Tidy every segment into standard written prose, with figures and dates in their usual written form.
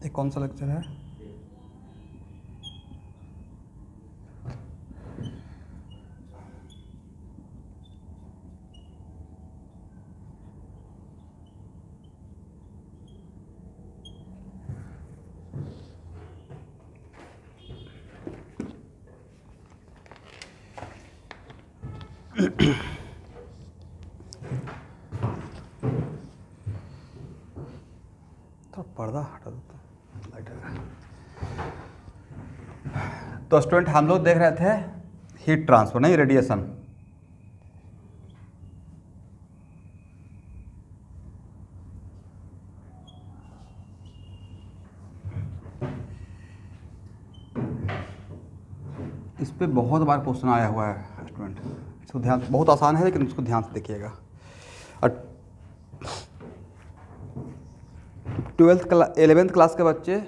ये कौन सा लेक्चर है? तो पर्दा हटा देता हूँ, लाइट आ गया। तो स्टूडेंट हम लोग देख रहे थे हीट ट्रांसफर, नहीं रेडिएशन। इस पे बहुत बार क्वेश्चन आया हुआ है स्टूडेंट, इसको ध्यान, बहुत आसान है लेकिन उसको ध्यान से देखिएगा। और 11th क्लास के बच्चे,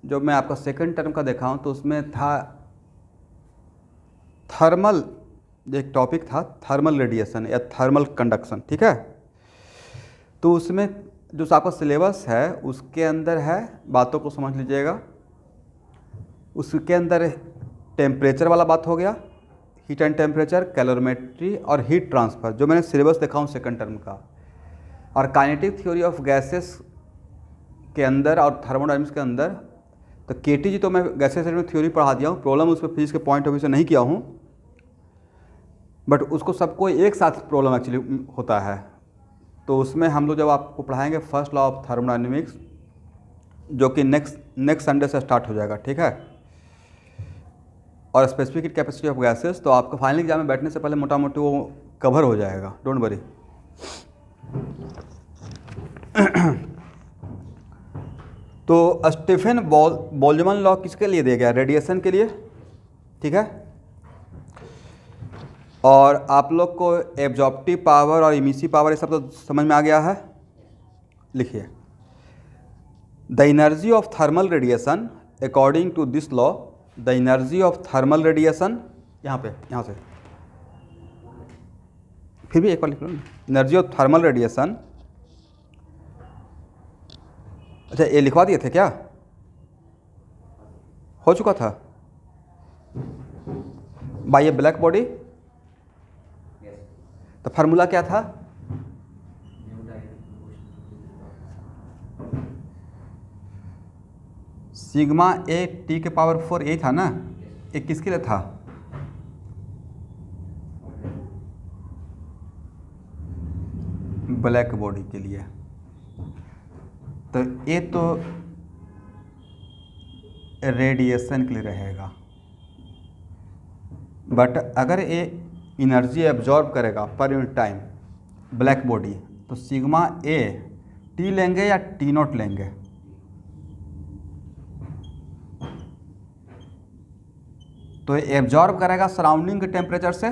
जो मैं आपका सेकंड टर्म का देखा हूँ, तो उसमें था थर्मल, एक टॉपिक था थर्मल रेडिएशन या थर्मल कंडक्शन, ठीक है। तो उसमें जो आपका सिलेबस है उसके अंदर है, बातों को समझ लीजिएगा, उसके अंदर टेम्परेचर वाला बात हो गया, हीट एंड टेम्परेचर, कैलोरीमेट्री और हीट ट्रांसफ़र, जो मैंने सिलेबस देखा हूँ सेकंड टर्म का। और काइनेटिक थ्योरी ऑफ गैसेस के अंदर और थर्मोडायनामिक्स के अंदर, तो केटी जी तो मैं गैसेस में थ्योरी पढ़ा दिया हूँ, प्रॉब्लम उस पर फिजिक्स के पॉइंट ऑफ व्यू से नहीं किया हूँ, बट उसको सबको एक साथ प्रॉब्लम एक्चुअली होता है। तो उसमें हम लोग जब आपको पढ़ाएंगे फर्स्ट लॉ ऑफ थर्मोडायनामिक्स, जो कि नेक्स्ट संडे से स्टार्ट हो जाएगा, ठीक है, और specific heat capacity of gases, तो आपका फाइनल एग्जाम में बैठने से पहले मोटा मोटी वो कवर हो जाएगा, डोंट वरी। तो स्टीफन बोल्ट्जमैन लॉ किसके लिए दिया गया? रेडिएशन के लिए, ठीक है। और आप लोग को एब्जॉर्प्टिव पावर और इमिसिव पावर ये सब तो समझ में आ गया है। लिखिए, the energy of thermal radiation according to this law, the energy of thermal radiation, यहाँ से फिर भी एक बार लिख लो ना, एनर्जी ऑफ थर्मल रेडिएशन। अच्छा, ये लिखवा दिए थे क्या? हो चुका था बाय ये ब्लैक बॉडी। तो फार्मूला क्या था? सिग्मा ए टी के पावर 4, यही था ना? ये किसके लिए था? ब्लैक बॉडी के लिए। तो ये तो रेडिएशन के लिए रहेगा, बट अगर ये एनर्जी एब्जॉर्ब करेगा पर यूनिट टाइम ब्लैक बॉडी, तो सिग्मा ए टी लेंगे या टी नॉट लेंगे? तो ये एब्जॉर्ब करेगा सराउंडिंग के टेम्परेचर से,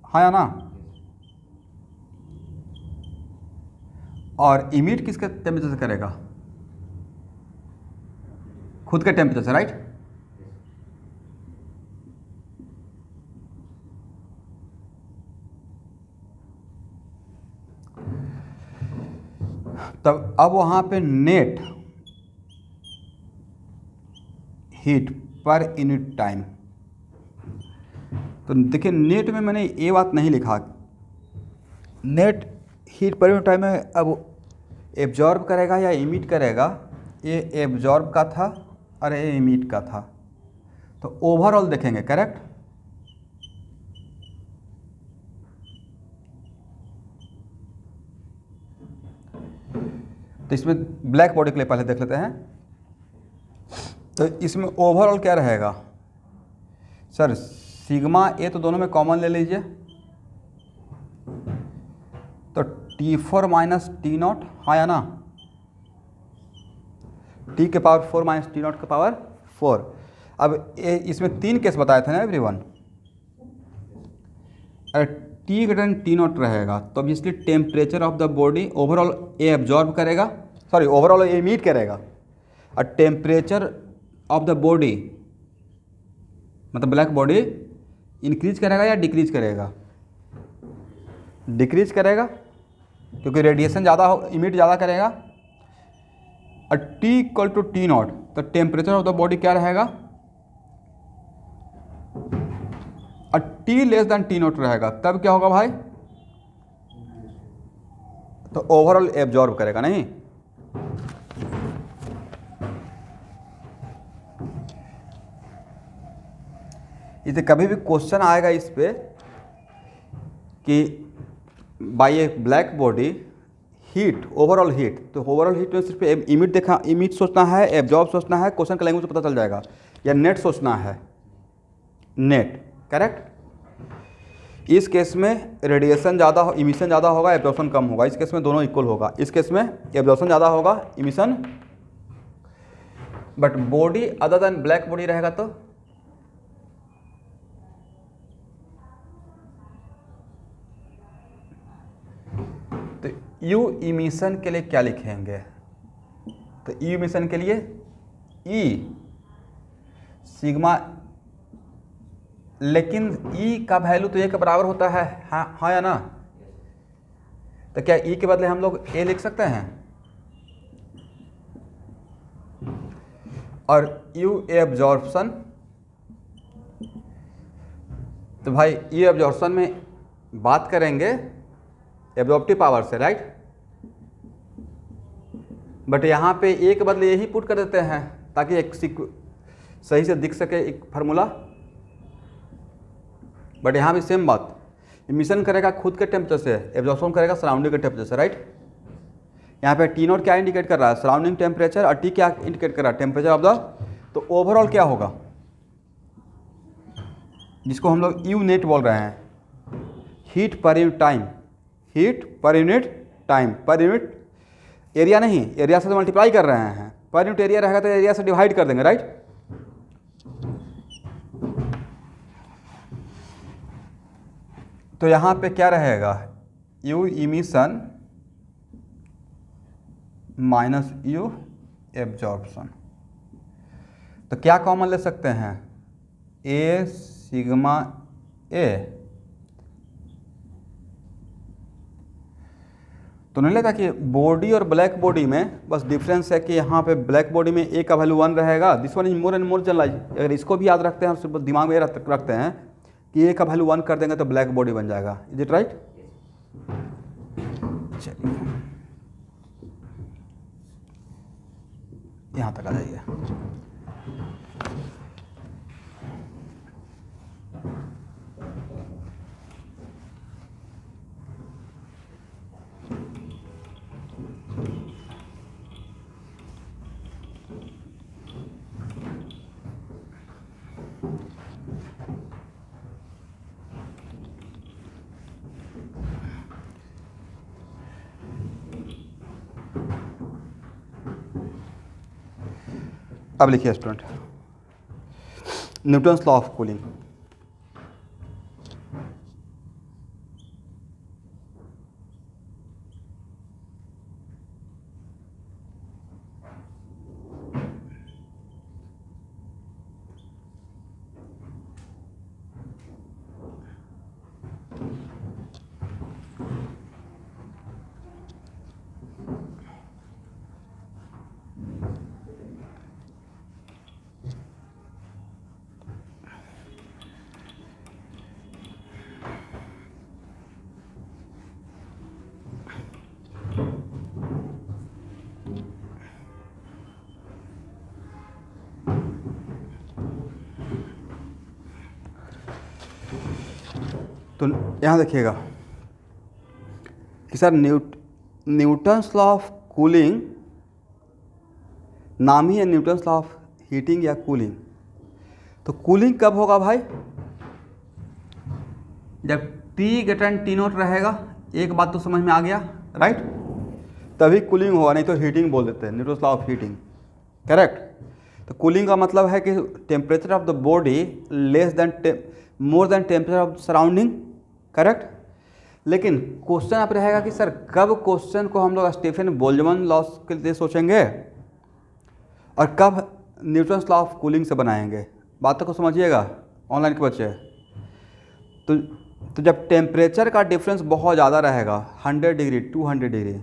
हाँ या ना? और इमिट किसके टेम्परेचर से करेगा? खुद के टेम्परेचर से, राइट? तब अब वहाँ पे नेट हीट पर यूनिट टाइम, तो देखिए नेट में मैंने ये बात नहीं लिखा, नेट हीट पर यूनिट टाइम में अब एब्जॉर्ब करेगा या इमिट करेगा, ये एब्जॉर्ब का था और ये इमिट का था, तो ओवरऑल देखेंगे, करेक्ट? तो इसमें ब्लैक बॉडी के लिए पहले देख लेते हैं। तो इसमें ओवरऑल क्या रहेगा सर? सिग्मा ए तो दोनों में कॉमन ले लीजिए, तो T4 माइनस टी नॉट, हाँ या ना? टी के पावर 4 माइनस टी नॉट के पावर 4। अब इसमें 3 केस बताए थे ना एवरीवन। अगर T greater than T naught रहेगा तो obviously temperature of the body overall A absorb करेगा, सॉरी ओवरऑल ए इमिट करेगा, और टेम्परेचर ऑफ द बॉडी मतलब ब्लैक बॉडी इंक्रीज करेगा या डिक्रीज करेगा? डिक्रीज करेगा, क्योंकि रेडिएशन ज़्यादा हो, इमिट ज़्यादा करेगा। T equal to T naught, तो टेम्परेचर ऑफ द बॉडी क्या रहेगा, T less than T naught रहेगा, तब क्या होगा भाई, तो ओवरऑल एब्जॉर्ब करेगा नहीं। इसे कभी भी क्वेश्चन आएगा इस पे कि by a black body heat, overall heat, तो ओवरऑल हीट में सिर्फ इमिट देखा, इमिट सोचना है, एब्जॉर्ब सोचना है, क्वेश्चन का लैंग्वेज पता चल जाएगा, या नेट सोचना है, नेट, करेक्ट। इस केस में रेडिएशन ज़्यादा हो, इमिशन ज़्यादा होगा, एब्जॉर्प्शन कम होगा, इस केस में दोनों इक्वल होगा, इस केस में एब्जॉर्प्शन ज़्यादा होगा, emission, but body other than black body रहेगा तो यू इमिशन के लिए क्या लिखेंगे, तो यू इमिशन के लिए ई सिग्मा, लेकिन ई का वैल्यू तो ए के बराबर होता है, हाँ या ना, तो क्या ई के बदले हम लोग ए लिख सकते हैं, और यू एब्जॉर्प्शन, तो भाई यू एब्जॉर्प्शन में बात करेंगे एब्जॉर्प्टिव पावर से, राइट, बट यहाँ पे ए के बदले यही पुट कर देते हैं ताकि एक सही से दिख सके एक फार्मूला, बट यहाँ भी सेम बात, इमिशन करेगा खुद के टेम्परेचर से, एब्जॉर्प्शन करेगा सराउंडिंग के टेम्परेचर से, राइट। यहाँ पे टी नॉट क्या इंडिकेट कर रहा है, सराउंडिंग टेम्परेचर, और टी क्या इंडिकेट कर रहा है, टेम्परेचर ऑफ द, तो ओवरऑल क्या होगा, जिसको हम लोग यू नेट बोल रहे हैं, हीट पर यूनिट टाइम, हीट पर unit time, per unit area नहीं, एरिया से तो मल्टीप्लाई कर रहे हैं, पर यूनिट एरिया रहेगा तो एरिया से डिवाइड कर देंगे, राइट। तो यहाँ पे क्या रहेगा, you emission minus you absorption, तो क्या कॉमन ले सकते हैं, ए सिग्मा ए, तो नहीं लेता कि बॉडी और ब्लैक बॉडी में बस डिफरेंस है कि यहाँ पे ब्लैक बॉडी में ए का वैल्यू 1 रहेगा, this one is more and more generalise, अगर इसको भी याद रखते हैं और सिर्फ दिमाग में रखते हैं कि ए का वैल्यू 1 कर देंगे तो ब्लैक बॉडी बन जाएगा, इज इट राइट। चलिए यहाँ तक आ जाइए। अब लिखिए student, Newton's law of cooling, तो यहाँ देखिएगा कि sir Newton's law of cooling, नाम ही है न्यूटन्स लॉ ऑफ हीटिंग या कूलिंग, तो कूलिंग कब होगा भाई, जब T greater than T not रहेगा, एक बात तो समझ में आ गया, राइट, तभी कूलिंग होगा, नहीं तो हीटिंग बोल देते हैं, Newton's law of heating, correct. तो कूलिंग का मतलब है कि temperature of the body less than more than temperature of surrounding, correct. लेकिन क्वेश्चन आप रहेगा कि सर कब क्वेश्चन को हम लोग स्टीफन बोल्ट्जमैन लॉ के लिए सोचेंगे और कब न्यूटन्स लॉ ऑफ कूलिंग से बनाएंगे, बातों को समझिएगा ऑनलाइन के बच्चे। तो जब टेम्परेचर का डिफरेंस बहुत ज़्यादा रहेगा, 100 degree 200 degree,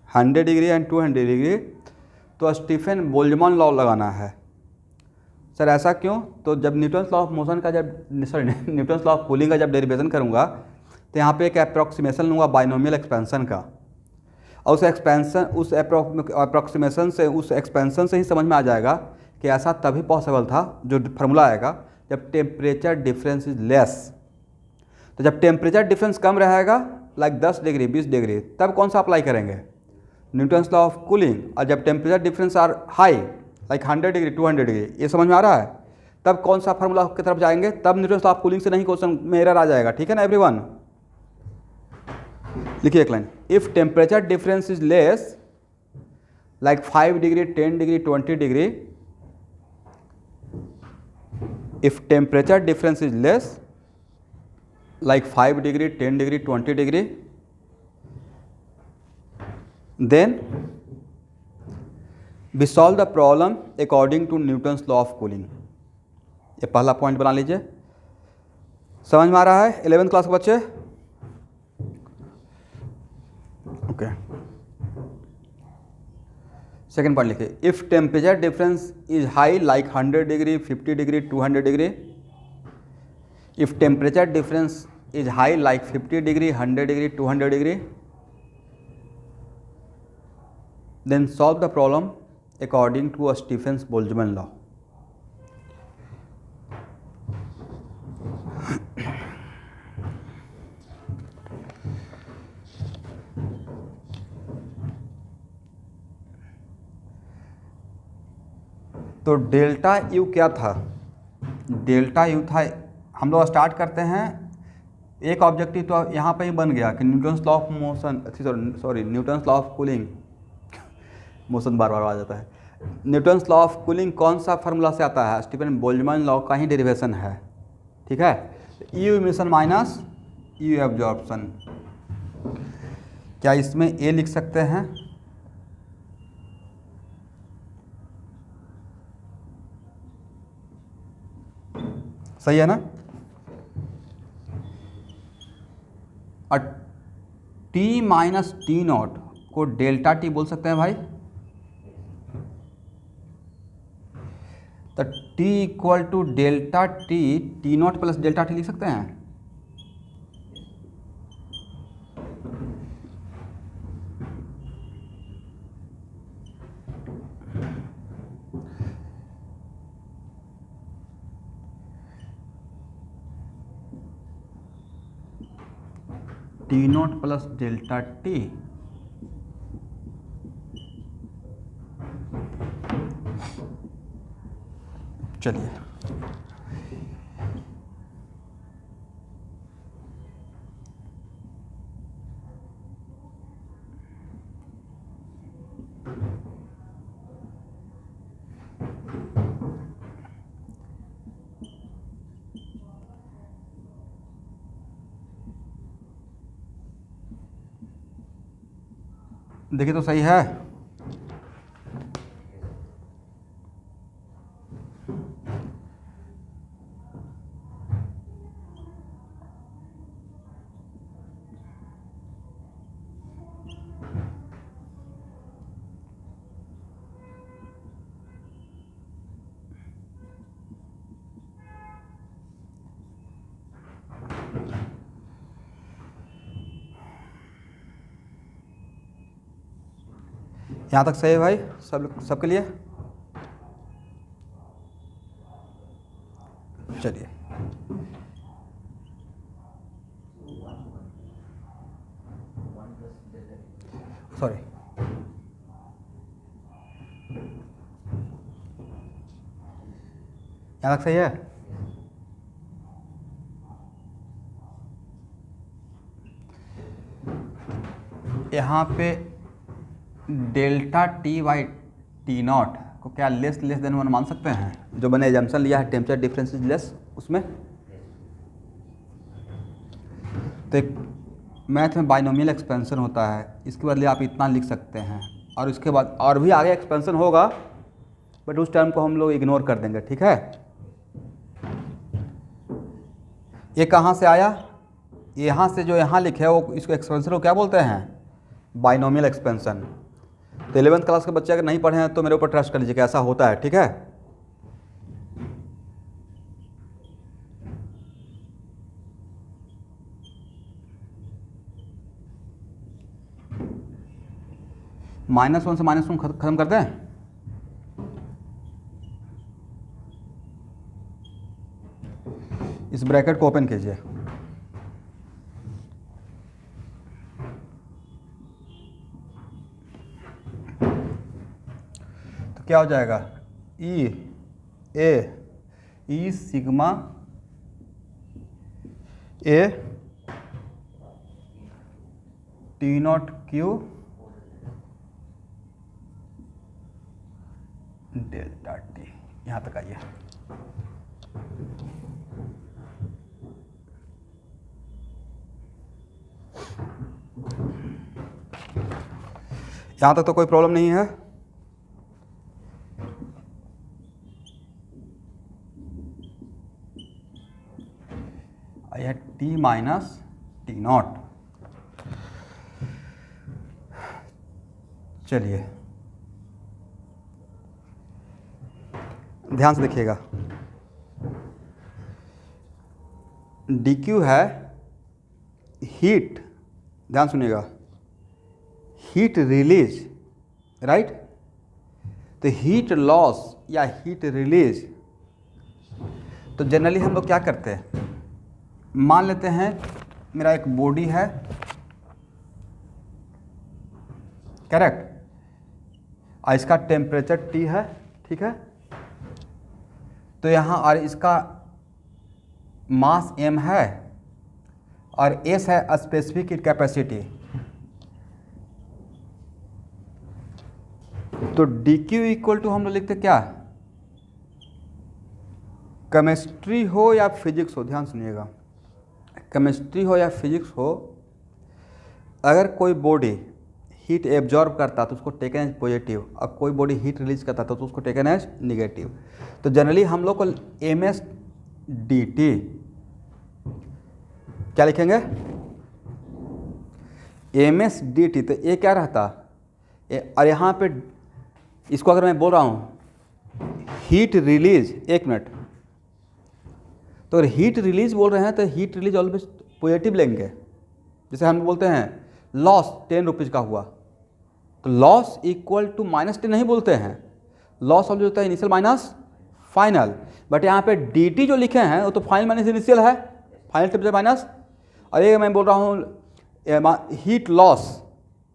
100 degree and 200 degree, तो स्टीफन बोल्ट्जमैन लॉ लगाना है। सर ऐसा क्यों? तो जब न्यूटन्स लॉ ऑफ मोशन का न्यूटन्स लॉ ऑफ कूलिंग का जब डेरिवेशन करूँगा तो यहाँ पे एक अप्रॉक्सीमेशन लूँगा बाइनोमियल एक्सपेंशन का, और उस अप्रॉक्सीमेशन से, उस एक्सपेंशन से ही समझ में आ जाएगा कि ऐसा तभी पॉसिबल था, जो फार्मूला आएगा जब टेम्परेचर डिफरेंस इज लेस। तो जब टेम्परेचर डिफरेंस कम रहेगा लाइक 10 डिग्री 20 डिग्री, तब कौन सा अप्लाई करेंगे? Newton's law of cooling. और जब temperature difference are high like 100 degree 200 degree, ये समझ में आ रहा है, तब कौन सा फार्मूला की तरफ जाएंगे? तब न्यूटन्स लॉ ऑफ कूलिंग से नहीं क्वेश्चन में एरर आ जाएगा। ठीक है ना एवरीवन? लिखिए एक line, if temperature difference is less like 5 degree 10 degree 20 degree, if temperature difference is less like 5 degree 10 degree 20 degree, then we solve the problem according to Newton's law of cooling। ये पहला point बना लीजिए। समझ में आ रहा है 11th class के बच्चे? ओके। सेकेंड पॉइंट लिखिए, if temperature difference is high like 100 degree 50 degree 200 degree, if temperature difference is high like 50 degree 100 degree 200 degree, then solve the problem according to Stephen's Boltzmann law। तो delta U क्या था? Delta U था, हम लोग start करते हैं, एक objective तो यहाँ पे ही बन गया कि Newton's law of motion, Newton's law of cooling motion बार बार आ जाता है। न्यूटन्स लॉ ऑफ कूलिंग कौन सा फार्मूला से आता है? स्टीफन बोल्ट्जमैन लॉ का ही डेरिवेशन है। ठीक है, you emission minus you absorption. क्या इसमें ए लिख सकते हैं? सही है ना? और टी माइनस टी नॉट को डेल्टा टी बोल सकते हैं भाई। तो T equal to delta T, T naught plus delta T लिख सकते हैं। T naught plus delta T, चलिए देखिए तो सही है। यहाँ तक सही है भाई सबके लिए? चलिए सॉरी, यहाँ तक सही है? यहाँ पे delta T by T naught को क्या लेस देन 1 मान सकते हैं? जो मैंने एजम्पशन लिया है टेम्परेचर डिफरेंस इज लेस, उसमें तो एक मैथ में बाइनोमियल एक्सपेंशन होता है, इसके बदले आप इतना लिख सकते हैं, और इसके बाद और भी आगे एक्सपेंशन होगा, बट उस टाइम को हम लोग इग्नोर कर देंगे। ठीक है, ये कहाँ से आया? यहाँ से जो यहाँ लिखे है वो, इसको एक्सपेंशन को क्या बोलते हैं? Binomial expansion. तो 11th क्लास के बच्चे अगर नहीं पढ़े हैं तो मेरे ऊपर ट्रस्ट कर लीजिए कि ऐसा होता है, ठीक है। -1 से -1 खत्म कर दें। इस ब्रैकेट को ओपन कीजिए। तो क्या हो जाएगा, ई सिग्मा ए T0Q डेल्टा टी। यहाँ तक आइए। यहाँ तक तो कोई प्रॉब्लम नहीं है। आइए T माइनस T0। चलिए ध्यान से देखिएगा, dq है हीट, ध्यान सुनिएगा, हीट रिलीज, राइट। तो हीट लॉस या हीट रिलीज, तो जनरली हम लोग क्या करते हैं, मान लेते हैं मेरा एक बॉडी है, करेक्ट, और इसका टेम्परेचर T है, ठीक है। तो यहाँ और इसका मास m है और s है स्पेसिफिक हीट कैपेसिटी। तो dq इक्वल टू हम लोग लिखते क्या, केमिस्ट्री हो या फिजिक्स हो, ध्यान सुनिएगा, केमिस्ट्री हो या फिजिक्स हो, अगर कोई बॉडी हीट एब्जॉर्ब करता तो उसको टेकन एज पॉजिटिव, और कोई बॉडी हीट रिलीज करता तो उसको टेकन एज निगेटिव। तो जनरली हम लोग को ms dt क्या लिखेंगे, ms dt। तो ये क्या रहता, और यहाँ पे इसको अगर मैं बोल रहा हूँ हीट रिलीज, एक मिनट, तो अगर हीट रिलीज बोल रहे हैं तो हीट रिलीज ऑलवेज पॉजिटिव लेंगे। जैसे हम बोलते हैं लॉस 10 रुपीज़ का हुआ, तो लॉस इक्वल टू -10 नहीं बोलते हैं, लॉस ऑलवेज होता है इनिशियल माइनस फाइनल। बट यहाँ पे dt जो लिखे हैं वो तो फाइनल माइनस इनिशियल है, फाइनल टेम्परेचर माइनस। और ये मैं बोल रहा हूँ हीट लॉस,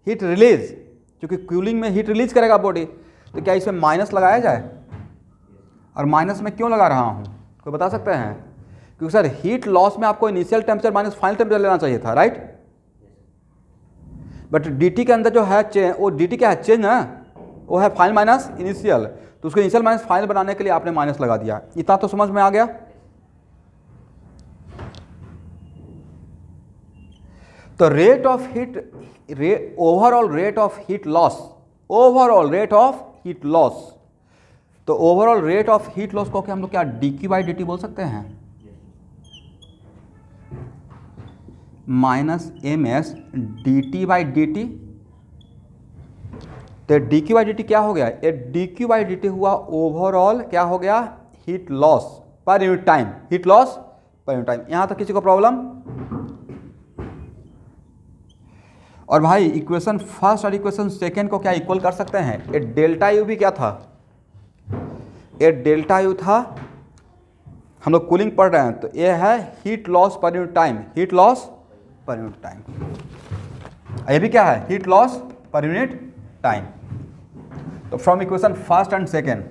हीट रिलीज, क्योंकि कूलिंग में हीट रिलीज करेगा बॉडी, तो क्या इसमें माइनस लगाया जाए, और माइनस में क्यों लगा रहा हूँ, कोई बता सकते हैं। क्योंकि सर हीट लॉस में आपको initial temperature minus final temperature लेना चाहिए था, राइट। बट dt के अंदर जो है वो dt क्या है, चेंज ना, वो है फाइनल माइनस इनिशियल, तो उसको इनिशियल माइनस फाइनल बनाने के लिए आपने माइनस लगा दिया। इतना तो समझ में आ गया। तो rate of heat, overall rate of heat loss, overall rate of heat loss, तो overall rate of heat loss को क्या हम लोग क्या dq बाई dt बोल सकते हैं, minus ms dt by dt। तो dq बाई dt क्या हो गया, ये dq बाई dt हुआ ओवरऑल क्या हो गया, heat loss per unit time, heat loss per unit time. यहां तक किसी को प्रॉब्लम। और भाई इक्वेशन फर्स्ट और इक्वेशन सेकेंड को क्या इक्वल कर सकते हैं, ये डेल्टा यू भी क्या था, ये डेल्टा यू था, हम लोग कूलिंग पढ़ रहे हैं, तो ये है heat loss per unit time, heat loss per unit time. ये भी क्या है, heat loss per unit time. तो from equation first and second,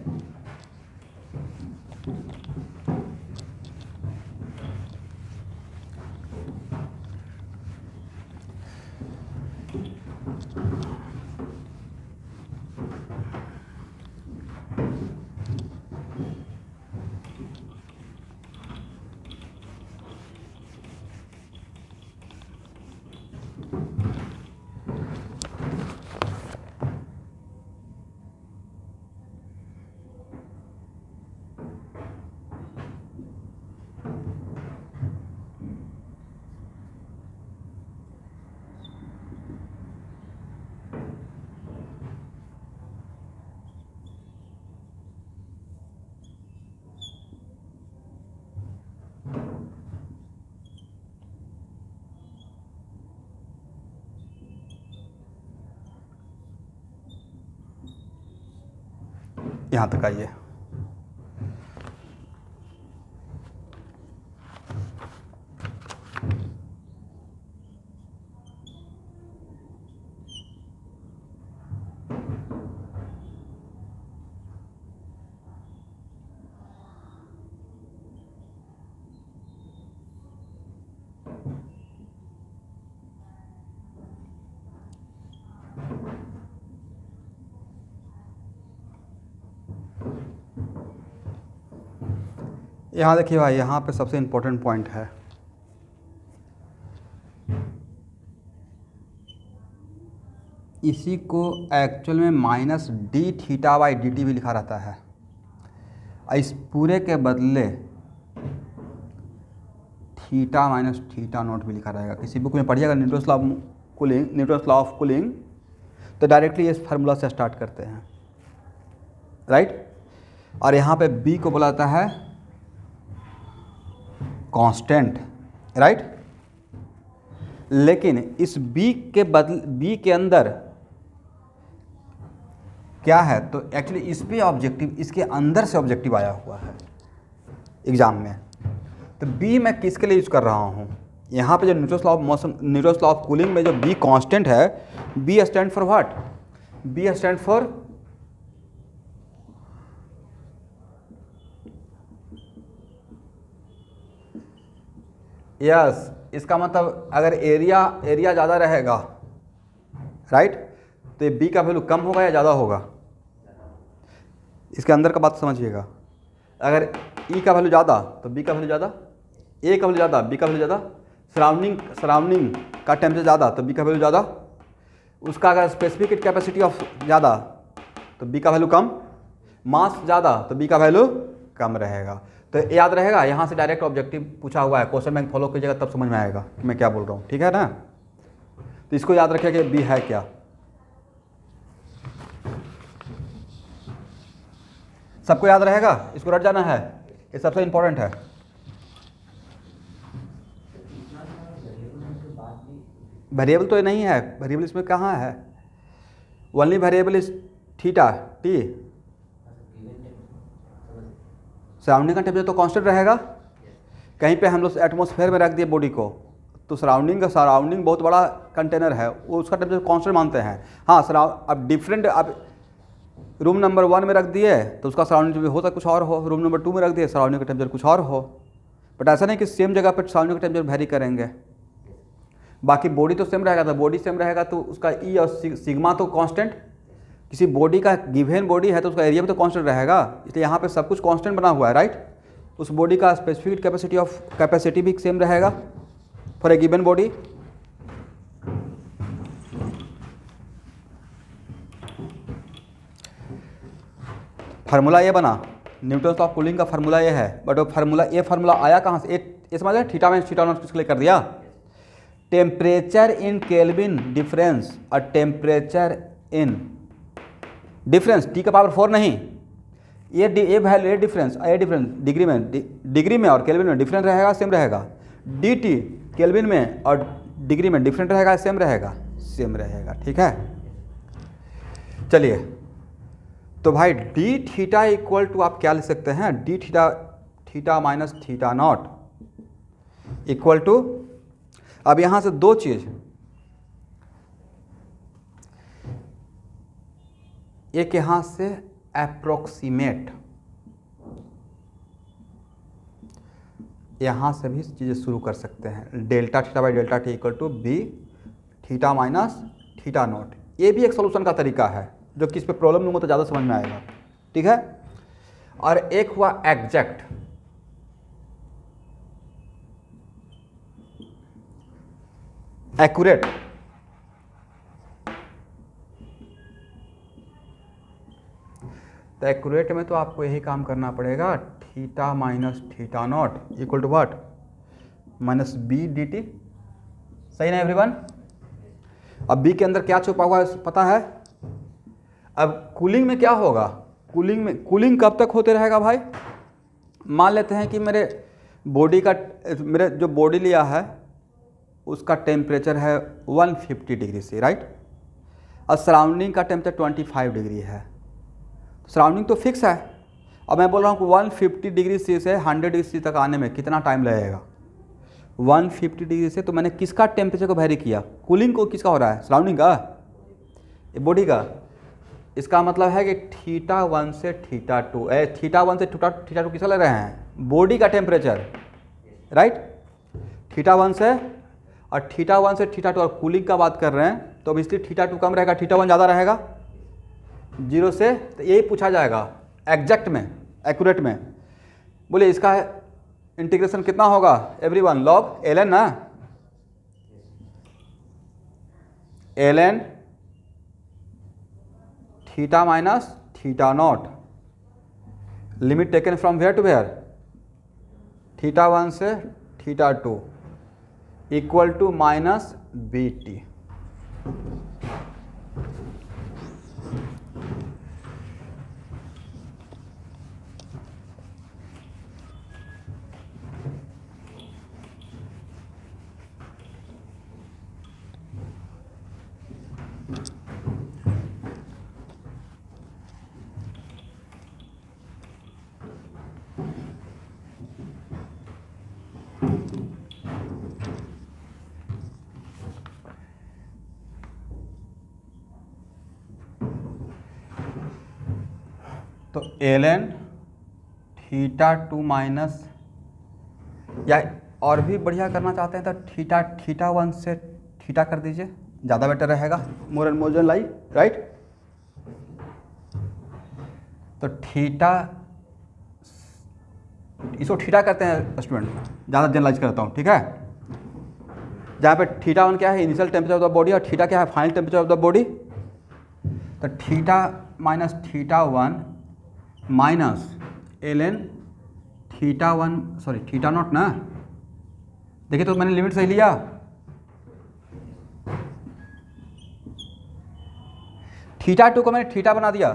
यहाँ तक आइए। यहाँ देखिए भाई, यहाँ पे सबसे इम्पोर्टेंट पॉइंट है, इसी को एक्चुअल में minus D theta by D T भी लिखा रहता है। इस पूरे के बदले थीटा माइनस थीटा नॉट भी लिखा रहेगा। किसी बुक में पढ़िएगा Newton's law of cooling, Newton's law of cooling, तो डायरेक्टली इस फार्मूला से स्टार्ट करते हैं, राइट। और यहाँ पे बी को बोला जाता है कांस्टेंट, राइट। लेकिन इस बी के अंदर क्या है, तो एक्चुअली इस पे ऑब्जेक्टिव, इसके अंदर से ऑब्जेक्टिव आया हुआ है एग्जाम में। तो बी मैं किसके लिए यूज कर रहा हूँ, यहाँ पे जो Newton's law of motion, Newton's law of cooling में जो बी कांस्टेंट है, B stand for what, B stand for yes, इसका मतलब अगर एरिया ज़्यादा रहेगा, राइट, तो ये बी का वैल्यू कम होगा या ज़्यादा होगा, इसके अंदर का बात समझिएगा। अगर ई का वैल्यू ज़्यादा तो बी का वैल्यू ज़्यादा, ए का वैल्यू ज़्यादा बी का वैल्यू ज़्यादा, सराउंडिंग का टेम्परेचर ज़्यादा तो बी का वैल्यू ज़्यादा, उसका अगर स्पेसिफिक कैपेसिटी ऑफ ज़्यादा तो बी का वैल्यू कम, मास ज़्यादा तो बी का वैल्यू कम रहेगा। तो याद रहेगा, यहाँ से डायरेक्ट ऑब्जेक्टिव पूछा हुआ है, क्वेश्चन बैंक फॉलो कीजिएगा तब समझ में आएगा कि मैं क्या बोल रहा हूँ, ठीक है ना। तो इसको याद रखिए कि बी है क्या। सबको याद रहेगा, इसको रट जाना है, ये सबसे इंपॉर्टेंट है। वेरिएबल तो ये नहीं है, वेरिएबल इसमें कहाँ है, only variable is theta T, surrounding का टेम्परेचर तो कांस्टेंट रहेगा। कहीं पे हम लोग एटमॉस्फेयर में रख दिए बॉडी को, तो सराउंडिंग बहुत बड़ा कंटेनर है, वो उसका टेम्परेचर कांस्टेंट मानते हैं। हाँ अब डिफरेंट, अब रूम नंबर 1 में रख दिए तो उसका सराउंडिंग हो सकता कुछ और हो, रूम नंबर 2 में रख दिए सराउंडिंग का टेम्परेचर कुछ और हो, बट ऐसा नहीं कि सेम जगह पर सराउंडिंग का टेम्परेचर वेरी करेंगे। बाकी बॉडी तो सेम रहेगा, तो बॉडी सेम रहेगा तो उसका ई और सिग्मा तो कांस्टेंट, किसी बॉडी का गिवन बॉडी है तो उसका एरिया भी तो कांस्टेंट रहेगा, इसलिए यहाँ पे सब कुछ कांस्टेंट बना हुआ है, राइट। उस बॉडी का स्पेसिफिक कैपेसिटी भी सेम रहेगा for a given body. Formula ये बना, न्यूटन्स ऑफ कूलिंग का फार्मूला ये है, बट वो फार्मूला आया कहाँ से, ये समझ रहे, थीटा में थीटा नॉट किसके लिए कर दिया, टेम्परेचर इन केल्विन डिफरेंस और टेम्परेचर इन डिफरेंस टी का पावर 4 नहीं, ये वैल्यू, ये डिफरेंस डिग्री में और केल्विन में डिफरेंट रहेगा, सेम रहेगा। डी टी केल्विन में और डिग्री में डिफरेंट रहेगा, सेम रहेगा, ठीक है। चलिए, तो भाई डी थीटा इक्वल टू आप क्या लिख सकते हैं, D theta minus theta naught equal to, अब यहाँ से दो चीज़, एक यहाँ से अप्रोक्सीमेट, यहाँ से भी चीज़ें शुरू कर सकते हैं, delta theta by delta T equal to B theta minus theta naught, ये भी एक सोल्यूशन का तरीका है जो कि इस पर प्रॉब्लम लूँगा तो ज़्यादा समझ में आएगा, ठीक है। और एक हुआ एग्जैक्ट, एक्यूरेट, तो एक्यूरेट में तो आपको यही काम करना पड़ेगा, theta minus theta naught equal to what, minus B D T, सही ना एवरीवन। अब बी के अंदर क्या छुपा हुआ है पता है। अब कूलिंग में क्या होगा, कूलिंग कब तक होते रहेगा भाई, मान लेते हैं कि मेरे जो बॉडी लिया है उसका टेम्परेचर है 150 डिग्री से, राइट, और सराउंडिंग का टेम्परेचर 25 डिग्री है, सराउंडिंग तो फिक्स है। अब मैं बोल रहा हूँ कि 150 डिग्री सी से 100 डिग्री सी तक आने में कितना टाइम लगेगा। 150 डिग्री से तो मैंने किसका टेम्परेचर को वेरी किया, कूलिंग को किसका हो रहा है, सराउंडिंग का, बॉडी का। इसका मतलब है कि θ1 से θ2, θ1 से θ2 किसका लग रहे हैं, बॉडी का टेम्परेचर, राइट। θ1 से और θ1 से θ2 और कूलिंग का बात कर रहे हैं, तो अब इसलिए θ2 कम रहेगा, θ1 ज़्यादा रहेगा 0 से। तो यही पूछा जाएगा एग्जैक्ट में, एक्यूरेट में। बोलिए इसका इंटीग्रेशन कितना होगा एवरीवन, लॉग ln ना, ln theta minus theta naught, limit taken from where to where, θ1 से θ2 इक्वल टू माइनस BT। तो ln θ2 माइनस, या और भी बढ़िया करना चाहते हैं तो θ1 से थीटा कर दीजिए, ज़्यादा बेटर रहेगा, मोर एंड मोर लाइक, राइट। तो थीटा, इसको थीटा करते हैं स्टूडेंट, ज़्यादा जनरलाइज करता हूँ, ठीक है। जहाँ पे θ1 क्या है, initial temperature of the body, और थीटा क्या है, final temperature of the body. तो theta minus θ1 minus ln θ1, sorry θ0 ना, देखिए तो मैंने लिमिट सही लिया, θ2 को मैंने थीटा बना दिया।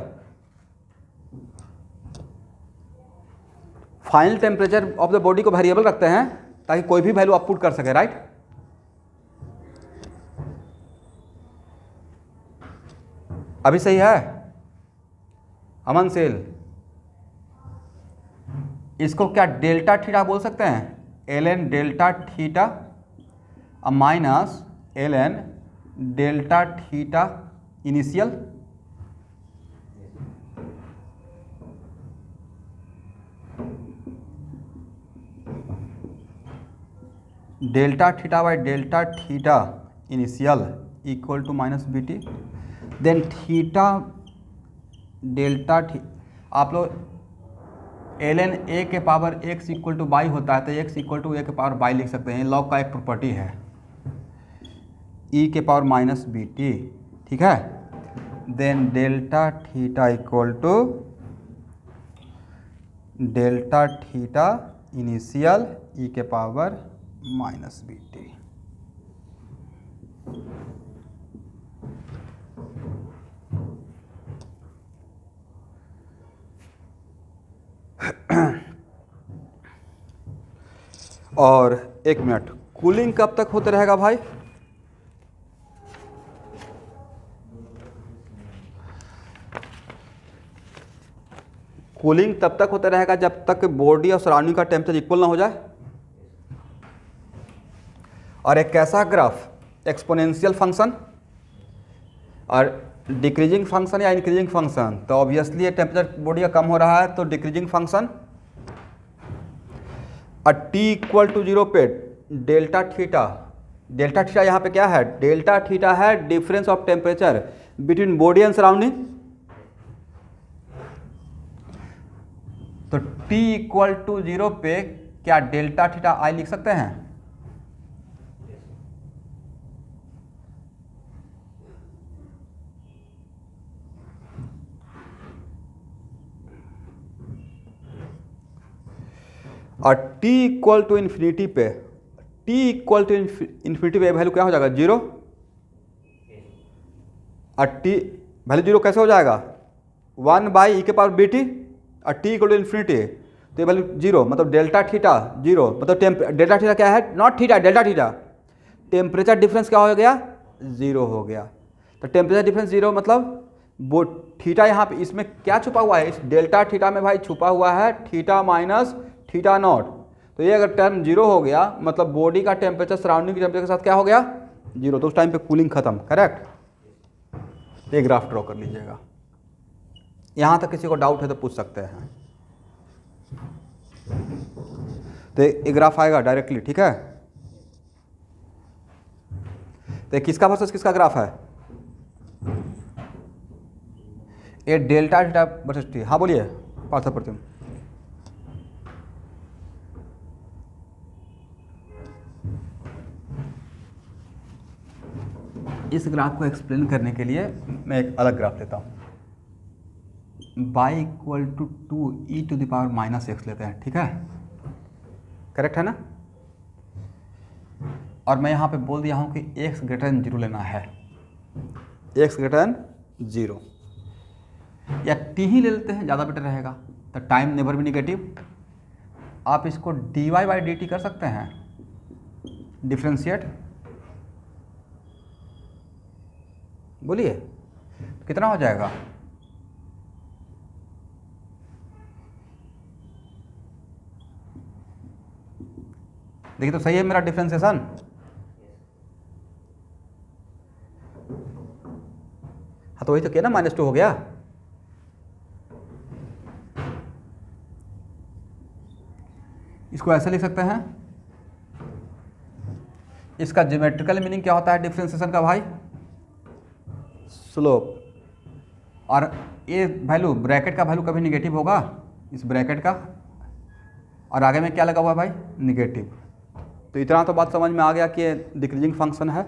Final temperature of the body को वेरिएबल रखते हैं ताकि कोई भी वैल्यू आप पुट कर सके, राइट। अभी सही है अमन सेल, इसको क्या डेल्टा थीटा बोल सकते हैं, ln delta theta minus ln delta theta initial, delta theta by delta theta initial equal to minus BT। Then theta delta आप लोग ln a के power x equal to y होता है, तो x इक्वल टू a के power y लिख सकते हैं, लॉग का एक प्रॉपर्टी है, e के पावर माइनस BT, ठीक है। Then delta theta equal to delta theta initial e के पावर माइनस BT। और एक मिनट, कूलिंग कब तक होते रहेगा भाई, कूलिंग तब तक होता रहेगा जब तक बॉडी और सराउंडिंग का टेम्परेचर इक्वल ना हो जाए। और एक कैसा ग्राफ, एक्सपोनेंशियल फंक्शन और डिक्रीजिंग फंक्शन या इंक्रीजिंग फंक्शन, तो ऑब्वियसली ये टेम्परेचर बॉडी का कम हो रहा है तो डिक्रीजिंग फंक्शन, और t इक्वल टू 0 पे डेल्टा थीटा यहाँ पे क्या है, डेल्टा थीटा है difference of temperature between body and surrounding. तो t इक्वल टू 0 पे क्या डेल्टा थीटा i लिख सकते हैं, और t इक्वल टू इन्फिनिटी पे, t इक्वल टू इन्फिनिटी पे वैल्यू क्या हो जाएगा, 0, और t वैल्यू 0 कैसे हो जाएगा, 1 बाई e के पावर BT, और t इक्वल टू इन्फिनिटी, तो ये वैल्यू 0, मतलब डेल्टा थीटा 0, मतलब डेल्टा थीटा क्या है, not theta, delta theta, temperature difference क्या हो गया, 0 हो गया। तो टेम्परेचर डिफरेंस 0 मतलब वो थीटा यहाँ पे इसमें क्या छुपा हुआ है, इस डेल्टा थीटा में भाई छुपा हुआ है थीटा माइनस थीटा नॉट। तो ये अगर टर्म जीरो हो गया मतलब बॉडी का टेम्परेचर सराउंडिंग के टेम्परेचर के साथ क्या हो गया, जीरो, तो उस टाइम पे कूलिंग खत्म, करेक्ट। ये ग्राफ ड्रॉ कर लीजिएगा। यहाँ तक किसी को डाउट है तो पूछ सकते हैं। तो ये ग्राफ आएगा डायरेक्टली, ठीक है। तो किसका वर्सेस किसका ग्राफ है, ये डेल्टा थीटा वर्सेस टी। हाँ बोलिए पार्थ प्रतिम। इस ग्राफ को एक्सप्लेन करने के लिए मैं एक अलग ग्राफ लेता हूँ। y इक्वल टू 2e⁻⁻x लेते हैं, ठीक है, करेक्ट है ना। और मैं यहाँ पे बोल दिया हूँ कि x ग्रेटर देन 0 लेना है, x ग्रेटर देन 0, या t ही ले लेते हैं, ज़्यादा बेटर रहेगा। तो टाइम नेवर भी निगेटिव। आप इसको dy/dt कर सकते हैं, डिफ्रेंशिएट, बोलिए कितना हो जाएगा, देखिए तो सही है मेरा डिफ्रेंसिएशन। हाँ तो वही तो किया ना, -2 हो गया। इसको ऐसे लिख सकते हैं, इसका ज्योमेट्रिकल मीनिंग क्या होता है डिफ्रेंसिएशन का भाई, स्लोप। और ये वैल्यू ब्रैकेट का वैल्यू कभी निगेटिव होगा, इस ब्रैकेट का, और आगे में क्या लगा हुआ है भाई, निगेटिव। तो इतना तो बात समझ में आ गया कि ये डिक्रीजिंग फंक्शन है।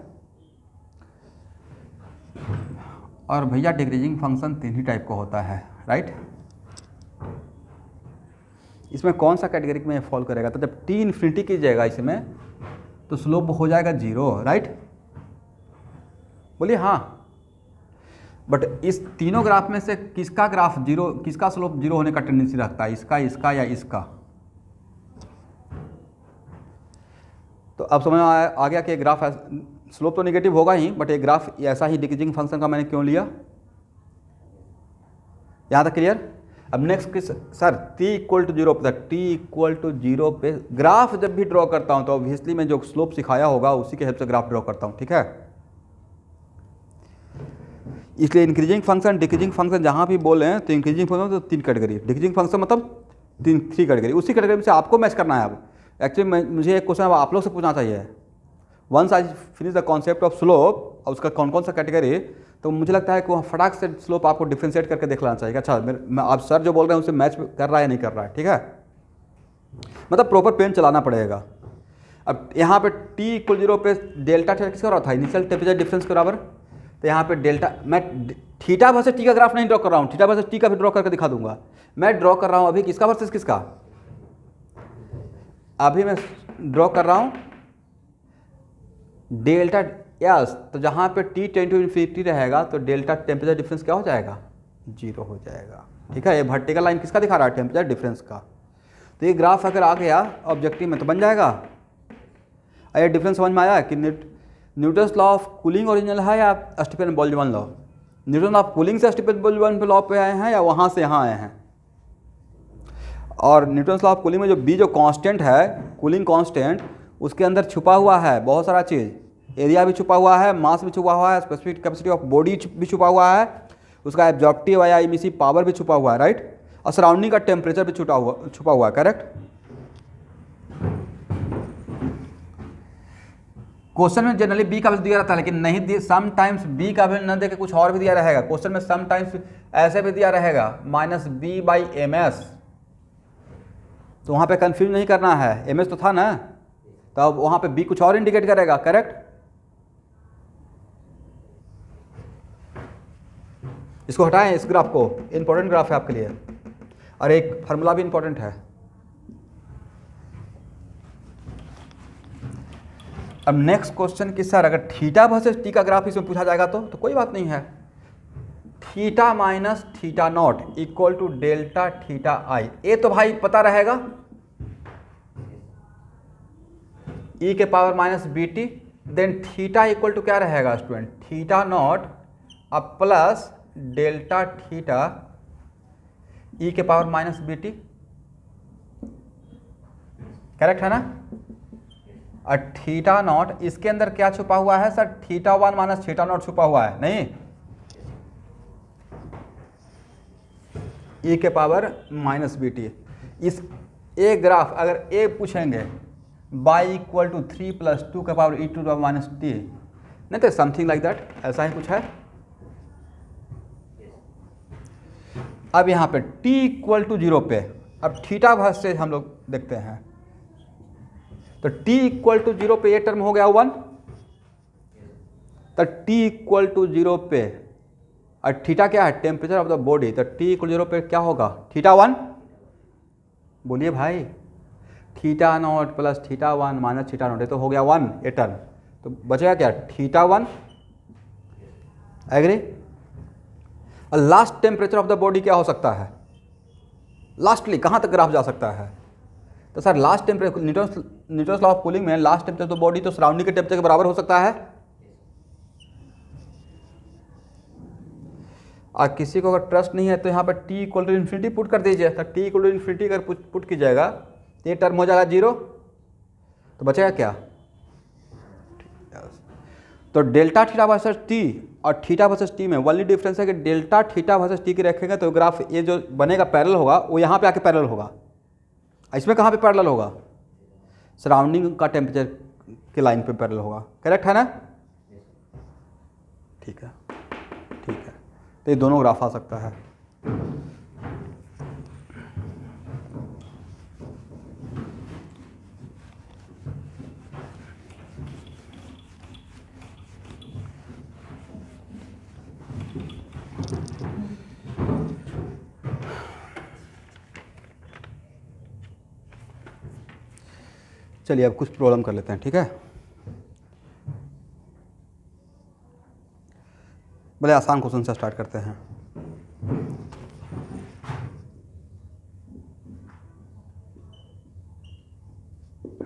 और भैया डिक्रीजिंग फंक्शन 3 ही टाइप का होता है, राइट। इसमें कौन सा कैटेगरी में फॉल करेगा, तो जब t इन्फिनिटी की जाएगा इसमें तो स्लोप हो जाएगा 0, राइट, बोलिए हाँ। बट इस तीनों ग्राफ में से किसका ग्राफ 0, किसका स्लोप 0 होने का टेंडेंसी रखता है, इसका, इसका या इसका। तो अब समझ में आ गया कि ग्राफ स्लोप तो नेगेटिव होगा ही, बट एक ग्राफ ऐसा ही डिक्रीजिंग फंक्शन का मैंने क्यों लिया, यहाँ तक क्लियर। अब नेक्स्ट किस सर, t इक्वल टू 0 पर, t इक्वल टू 0 पे ग्राफ जब भी ड्रॉ करता हूँ तो ऑब्वियसली मैं जो स्लोप सिखाया होगा उसी के हेल्प से ग्राफ ड्रॉ करता हूँ, ठीक है। इसलिए इंक्रीजिंग फंक्शन डिक्रीजिंग फंक्शन जहाँ भी बोले हैं तो इंक्रीजिंग फंक्शन तो 3 कैटेगरी, डिक्रीजिंग फंक्शन मतलब 3 कैटेगरी, उसी कैटेगरी में से आपको मैच करना है। अब एक्चुअली मुझे एक क्वेश्चन अब आप लोग से पूछना चाहिए, once I finish the concept of slope और उसका कौन कौन सा कैटेगरी, तो मुझे लगता है कि वहाँ फटाक से स्लोप आपको डिफ्रेंशिएट करके देख लेना चाहिए। अच्छा मैं आप सर जो बोल रहे हैं उसे मैच कर रहा है या नहीं कर रहा है, ठीक है, मतलब प्रॉपर पेन चलाना पड़ेगा। अब यहाँ पे t इक्वल 0 पे डेल्टा थीटा किसका रहा था, इनिशियल टेम्परेचर डिफरेंस के बराबर। तो यहाँ पे डेल्टा, मैं थीटा वर्सेस टी का ग्राफ नहीं ड्रॉ कर रहा हूँ, थीटा वर्सेस टी का भी ड्रॉ करके दिखा दूंगा। मैं ड्रॉ कर रहा हूँ अभी किसका वर्सेस किसका, अभी मैं ड्रॉ कर रहा हूँ डेल्टा यस। तो जहाँ पे t टेंड टू इन्फिनिटी रहेगा तो डेल्टा टेम्परेचर डिफरेंस क्या हो जाएगा, 0 हो जाएगा, ठीक है। ये वर्टिकल लाइन किसका दिखा रहा है, टेम्परेचर डिफरेंस का। तो ये ग्राफ अगर आ गया ऑब्जेक्टिव में तो बन जाएगा। ये डिफरेंस समझ में आया कि Newton's law of cooling original है या Stefan Boltzmann law. Newton of cooling से स्टीफन बोल्ट्जमैन लॉ पे आए हैं या वहाँ से यहाँ आए हैं। और न्यूटन्स लॉ ऑफ कूलिंग में जो बी जो कांस्टेंट है, कूलिंग कांस्टेंट, उसके अंदर छुपा हुआ है बहुत सारा चीज़, एरिया भी छुपा हुआ है, मास भी छुपा हुआ है, स्पेसिफिक कैपेसिटी ऑफ बॉडी भी छुपा हुआ है, उसका एब्जॉर्प्टिव या इमिसिव पावर भी छुपा हुआ है, राइट, और सराउंडिंग का टेम्परेचर भी छुपा हुआ है, करेक्ट। क्वेश्चन में जनरली बी का वैल्यू दिया रहता है, लेकिन नहीं दिया, समटाइम्स बी का वैल्यू न दे के कुछ और भी दिया रहेगा। क्वेश्चन में समटाइम्स ऐसे भी दिया रहेगा -b/ms, तो वहाँ पे कंफ्यूज नहीं करना है, ms तो था ना, तो अब वहाँ पे b कुछ और इंडिकेट करेगा, करेक्ट। इसको हटाएं, इस ग्राफ को, इंपॉर्टेंट ग्राफ है आपके लिए, और एक फार्मूला भी इंपॉर्टेंट है। अब नेक्स्ट क्वेश्चन कि सर अगर थीटा वर्सेस टी का ग्राफ इसमें पूछा जाएगा तो कोई बात नहीं है, theta minus theta naught equal to delta theta i, ये तो भाई पता रहेगा, e के power minus B T, then theta equal to क्या रहेगा स्टूडेंट, थीटा नॉट अब प्लस डेल्टा थीटा ई के power minus B T, correct है ना। और थीटा नॉट इसके अंदर क्या छुपा हुआ है sir, theta one minus theta not छुपा हुआ है, नहीं ई के पावर माइनस बी टी। इस ए ग्राफ अगर ए पूछेंगे बाई इक्वल टू 3 + 2 के power E to the minus T, नहीं तो समथिंग लाइक दैट, ऐसा ही कुछ है। अब यहाँ पे t इक्वल टू 0 पे अब थीटा वर्सेज हम लोग देखते हैं, तो t इक्वल टू 0 पे ये टर्म हो गया 1, तो t इक्वल टू 0 पे और थीटा क्या है, टेम्परेचर ऑफ द बॉडी, तो t इक्वल 0 पे क्या होगा, थीटा 1, बोलिए भाई, theta naught plus theta 1 minus theta naught, ये तो हो गया 1 ये टर्म, तो बचेगा क्या, थीटा 1, एग्री। और last temperature of the body क्या हो सकता है, लास्टली कहाँ तक ग्राफ जा सकता है, तो sir last temperature Newton's law of cooling में last temperature of the body तो सराउंडिंग के टेम्परेचर के बराबर हो सकता है। और किसी को अगर ट्रस्ट नहीं है तो यहाँ पर t equal to infinity put कर दीजिए, तो t इक्वल टू इन्फिनिटी अगर पुट कीजिएगा तो ये टर्म हो जाएगा 0, तो बचेगा क्या, तो डेल्टा थीटा वर्सेस टी और थीटा वर्सेस टी में वनली डिफरेंस है कि डेल्टा थीटा वर्सेस टी की रखेंगे तो ग्राफ ये जो बनेगा पैरेलल होगा, वो यहाँ पे आके पैरेलल होगा, इसमें कहाँ पे पैरेलल होगा, सराउंडिंग का टेम्परेचर के लाइन पे पैरेलल होगा, करेक्ट है ना। ठीक है, ठीक है, तो ये दोनों ग्राफ आ सकता है। चलिए अब कुछ प्रॉब्लम कर लेते हैं, ठीक है। बड़े आसान क्वेश्चन से स्टार्ट करते हैं।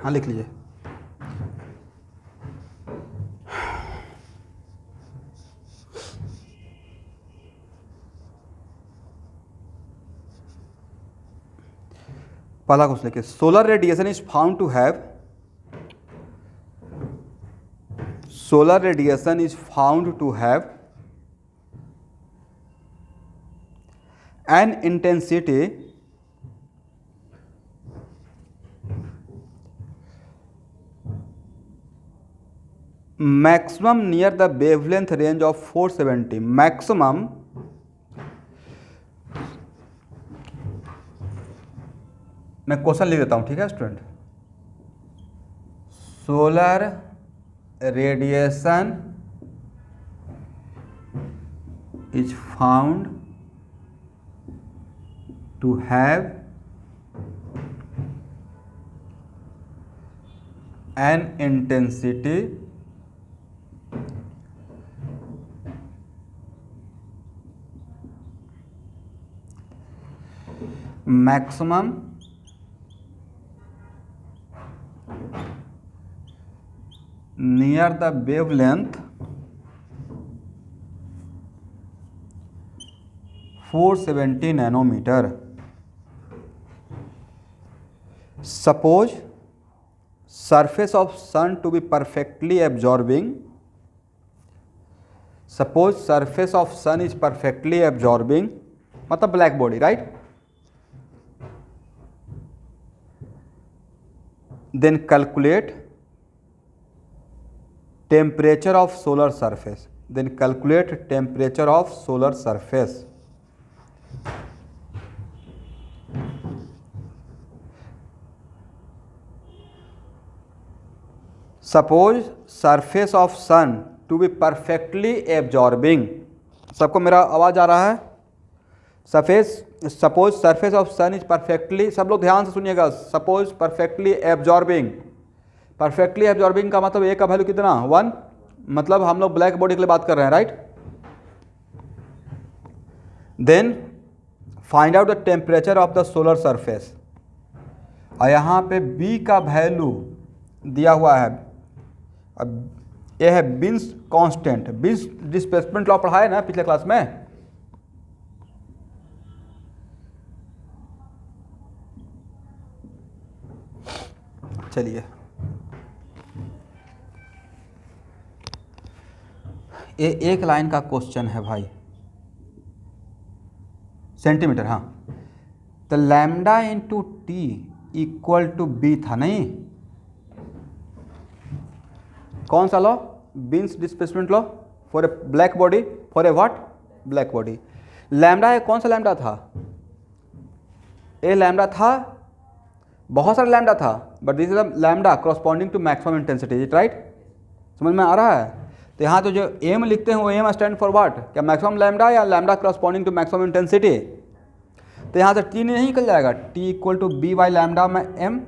हाँ लिख लीजिए। पहला क्वेश्चन लिखिए, solar radiation is found to have, solar radiation is found to have an intensity maximum near the wavelength range of 470, maximum मैं क्वेश्चन लिख देता हूँ, ठीक है student. Solar radiation is found to have an intensity maximum near the wavelength 470 nanometer. Suppose surface of sun to be perfectly absorbing. Suppose surface of sun is perfectly absorbing, मतलब black body, right? Then calculate temperature of solar surface, then calculate temperature of solar surface. Suppose surface of sun to be perfectly absorbing, सबको मेरा आवाज़ आ रहा है, suppose surface of sun is perfectly, सब लोग ध्यान से सुनिएगा, suppose perfectly absorbing, perfectly absorbing का मतलब ए का वैल्यू कितना 1, मतलब हम लोग ब्लैक बॉडी के लिए बात कर रहे हैं, right. Then find out the temperature of the solar surface, और यहाँ पे बी का वैल्यू दिया हुआ है, अब ये है beans constant, beans displacement law पढ़ाए ना पिछले क्लास में, चलिए, ये एक लाइन का क्वेश्चन है भाई, सेंटीमीटर। हाँ, तो lambda into T equal to B था नहीं, कौन सा law? Wien's displacement law for a black body, for a what? Black body. Lambda है, कौन सा लैम्डा था? ए लैम्डा था, बहुत सारा लैम्डा था, but this is the lambda corresponding to maximum intensity, is it right? समझ में आ रहा है? तो यहाँ तो जो एम लिखते हैं वो एम स्टैंड फॉर व्हाट? क्या मैक्सिमम लैम्डा या lambda corresponding to maximum intensity? तो यहाँ से टी नहीं निकल जाएगा, T equal to B by lambda में एम,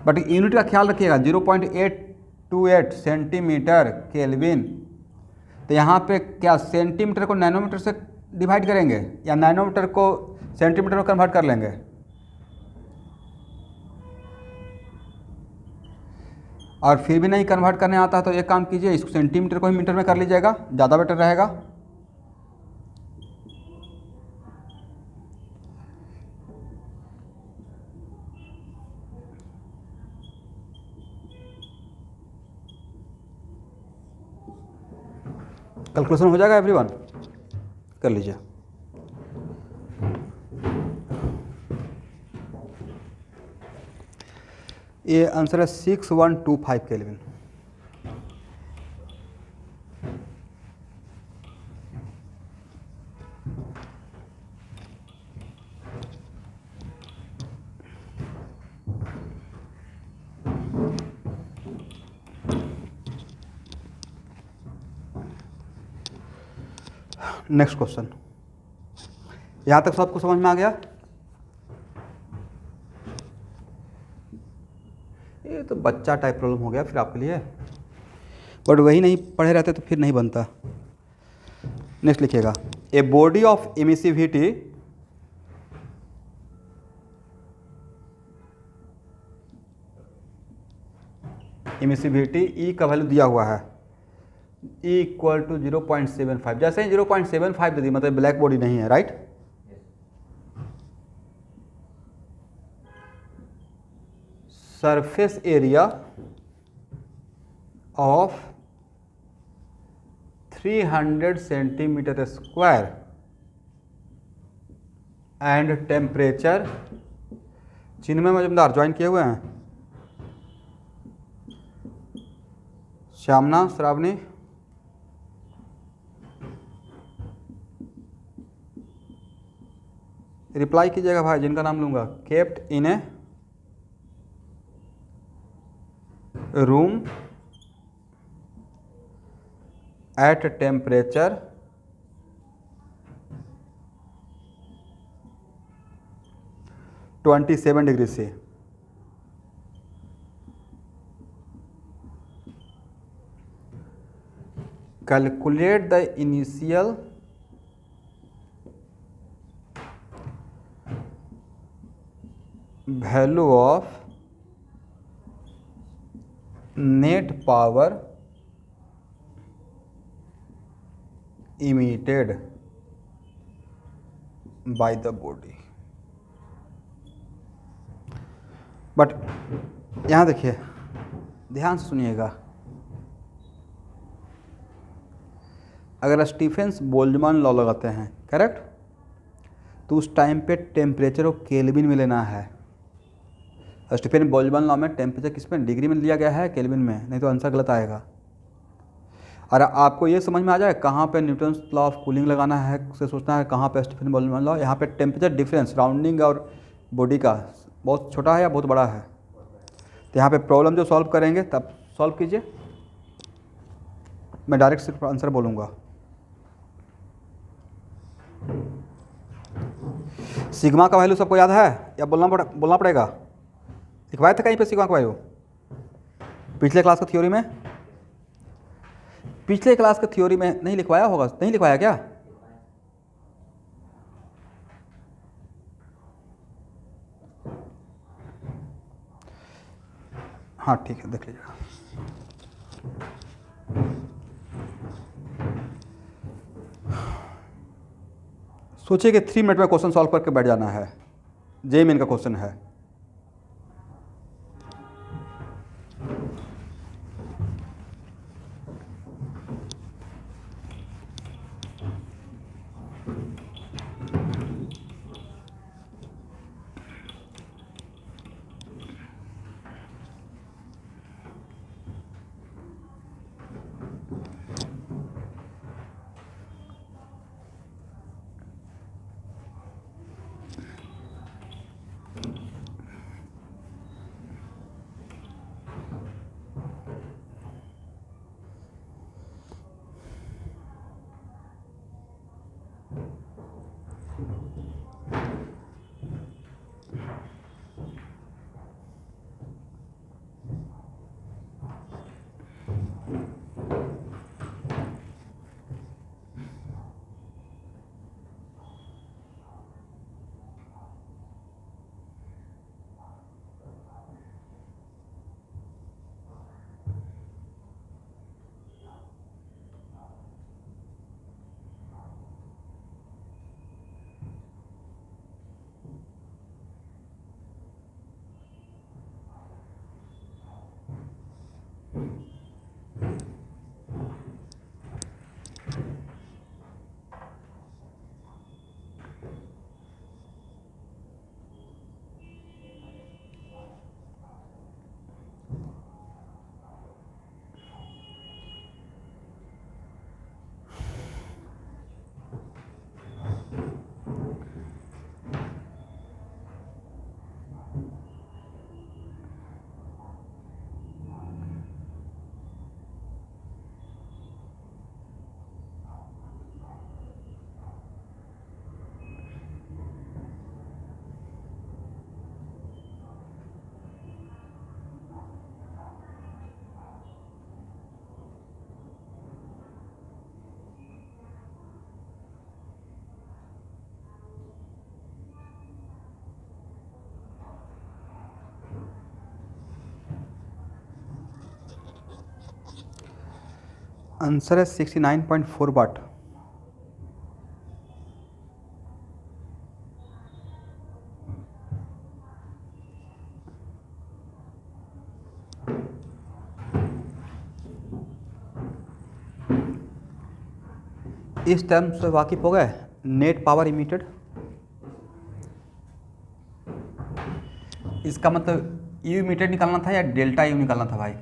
बट यूनिट का ख्याल रखिएगा 0.828 सेंटीमीटर केल्विन। तो यहाँ पे क्या सेंटीमीटर को नैनोमीटर से डिवाइड करेंगे या नैनोमीटर को सेंटीमीटर में कन्वर्ट कर लेंगे? और फिर भी नहीं कन्वर्ट करने आता है तो एक काम कीजिए, इसको सेंटीमीटर को ही मीटर में कर लीजिएगा, ज़्यादा बेटर रहेगा। कैलकुलेशन हो जाएगा एवरीवन? कर लीजिए। ये आंसर है 6125 केल्विन। नेक्स्ट क्वेश्चन, यहाँ तक सबको समझ में आ गया? ये तो बच्चा टाइप प्रॉब्लम हो गया फिर आपके लिए, बट वही नहीं पढ़े रहते तो फिर नहीं बनता। नेक्स्ट लिखिएगा, ए बॉडी ऑफ एमिसिविटी ई का वैल्यू दिया हुआ है, ई इक्वल टू 0.75। जैसे ही 0.75 दे दी मतलब ब्लैक बॉडी नहीं है, right? Surface area of 300 centimetre square and temperature, Chinmay Majumdar join किए हुए हैं, श्यामना, श्रावणी, रिप्लाई कीजिएगा भाई जिनका नाम लूँगा। Kept in a room at temperature 27 degree से। Calculate the initial value of net power emitted by the body। But यहाँ देखिए, ध्यान से सुनिएगा, अगर स्टीफेंस बोल्ट्जमान लॉ लगाते हैं, करेक्ट, तो उस टाइम पे टेम्परेचर को केल्विन में लेना है। स्टीफेन बोल्ट्जमान लॉ में टेम्परेचर किस में, डिग्री में लिया गया है, केल्विन में, नहीं तो आंसर गलत आएगा। और आपको ये समझ में आ जाए कहाँ पे न्यूटन्स लॉ ऑफ कूलिंग लगाना है, से सोचना है कहाँ पे स्टीफन बोल्ट्जमान लॉ। यहाँ पे टेम्परेचर डिफरेंस सराउंडिंग और बॉडी का बहुत छोटा है या बहुत बड़ा है, तो यहाँ पे प्रॉब्लम जो सॉल्व करेंगे तब सॉल्व कीजिए, मैं डायरेक्ट सिर्फ आंसर बोलूँगा। सिग्मा का वैल्यू सबको याद है या बोलना पड़ेगा? लिखवाए थे कहीं पे सिग्मा का वैल्यू पिछले क्लास का थ्योरी में? पिछले क्लास के थ्योरी में नहीं लिखवाया होगा, नहीं लिखवाया क्या? हाँ ठीक है, देख लीजिएगा। सोचिए कि 3 मिनट में क्वेश्चन सॉल्व करके बैठ जाना है, जेईई मेन का क्वेश्चन है। आंसर है 69.4 वाट। इस टर्म से वाकिफ हो गए, नेट पावर इमिटेड। इसका मतलब यू इमिटेड निकालना था या डेल्टा यू निकालना था भाई?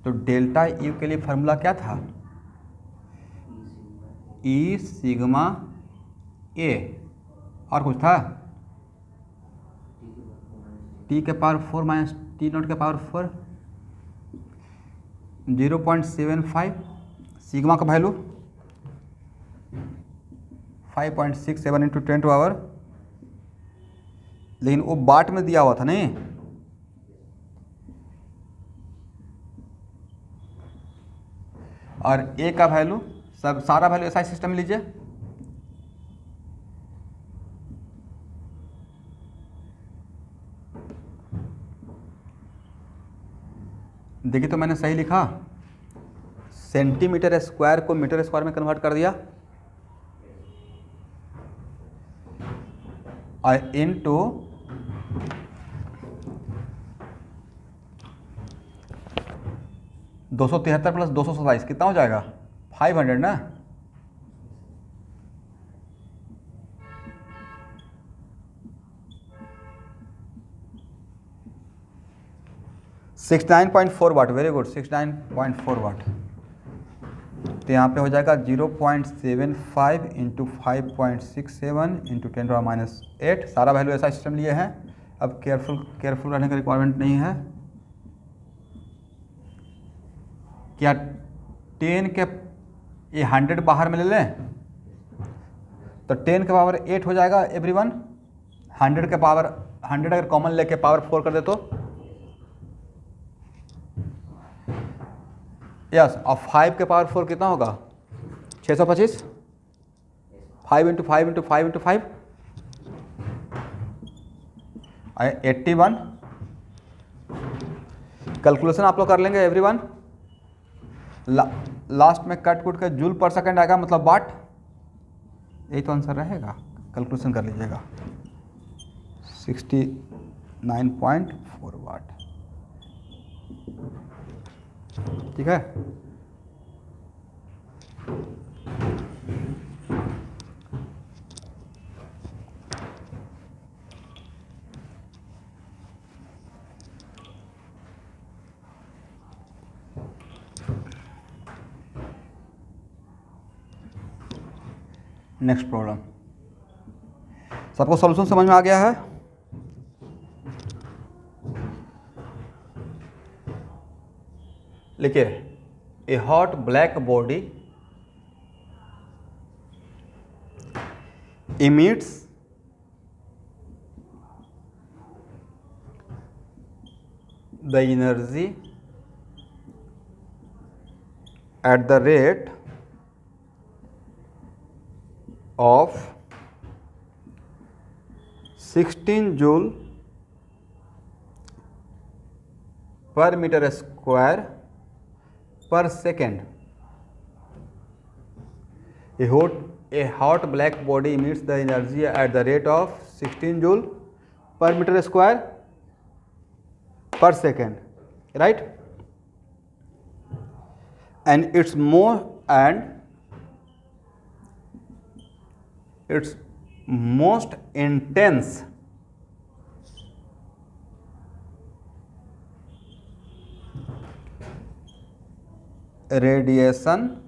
तो डेल्टा यू के लिए फार्मूला क्या था? ई सिग्मा ए, और कुछ था? टी के पावर 4 माइनस टी नॉट के पावर 4, 0.75। सिग्मा का वैल्यू 5.67 इंटू 10⁻, लेकिन वो वाट में दिया हुआ था नहीं। और ए का वैल्यू, सब सारा वैल्यू ऐसा सिस्टम में लीजिए। देखिए तो मैंने सही लिखा, सेंटीमीटर स्क्वायर को मीटर स्क्वायर में कन्वर्ट कर दिया और इनटू 273 प्लस 227 कितना हो जाएगा? 500 ना। सिक्स 9.4 वाट, वेरी गुड, 69.4 वाट। तो यहाँ पे हो जाएगा 0.75 इंटू 5.67 इंटू 10⁻⁸। सारा वैल्यू ऐसा सिस्टम लिए हैं। अब केयरफुल रहने का रिक्वायरमेंट नहीं है। क्या 10 के ये 100 बाहर में ले लें तो 10 के पावर 8 हो जाएगा एवरीवन। 100 के पावर 100 अगर कॉमन लेके पावर 4 कर दे तो यस। और 5 के पावर 4 कितना होगा? 625। 5 इंटू 5 इंटू 5 इंटू 5 81। कैलकुलेशन आप लोग कर लेंगे एवरीवन। लास्ट में कट कुट के जूल पर सेकंड आएगा, मतलब वाट। यही तो आंसर रहेगा, कैलकुलेशन कर लीजिएगा। 69.4 वाट, ठीक है। नेक्स्ट प्रॉब्लम, सबको सॉल्यूशन समझ में आ गया है? लिखिए, ए hot black body emits the energy at the rate of 16 joule per meter square per second. A hot black body emits the energy at the rate of 16 joule per meter square per second, right? And its most intense radiation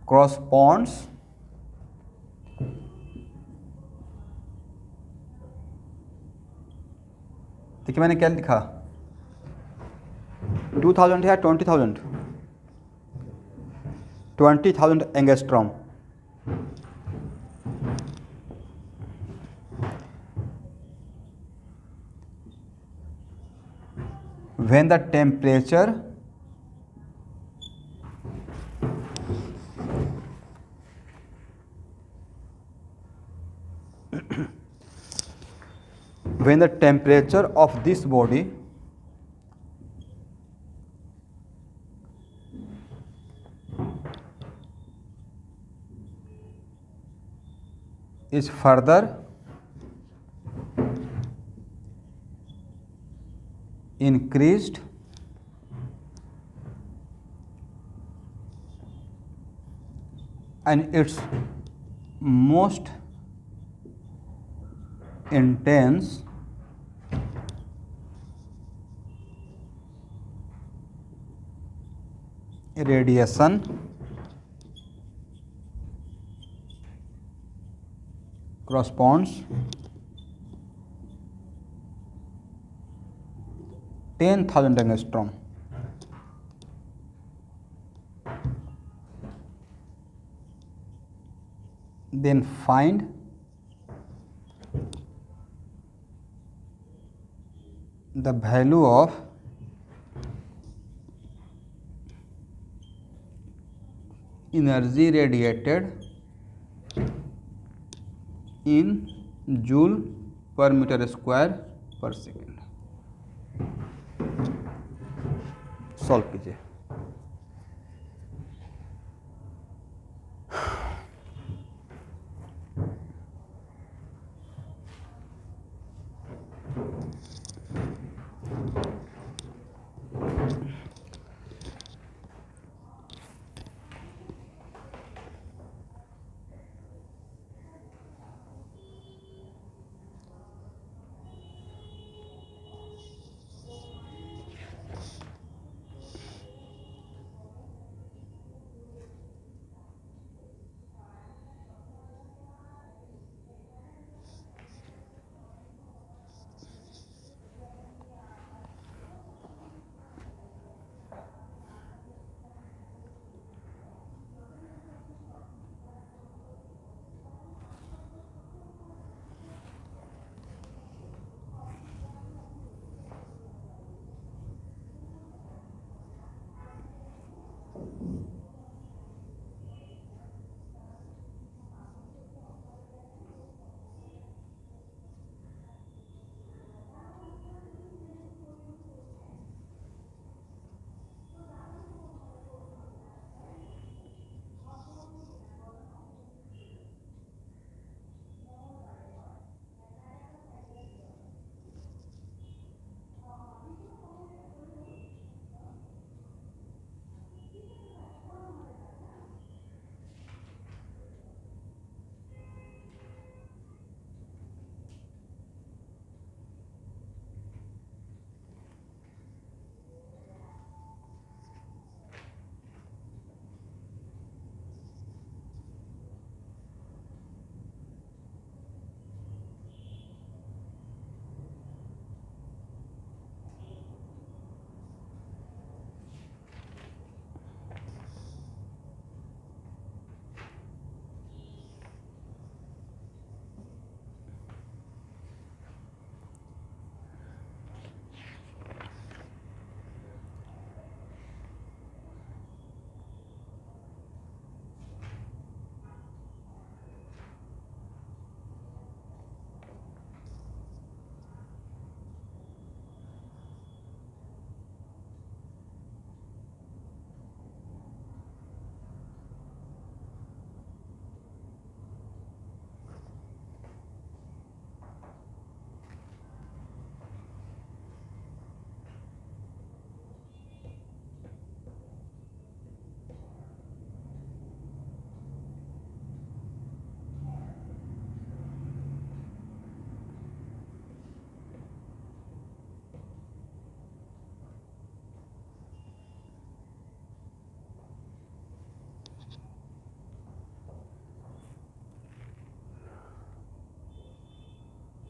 corresponds देखिए मैंने क्या लिखा 2000 है 20,000 20,000 angstrom when the temperature of this body is further increased and its most intense radiation corresponds 10,000 angstrom. Then find the value of energy radiated in joule per meter square per second. Solve कीजिए।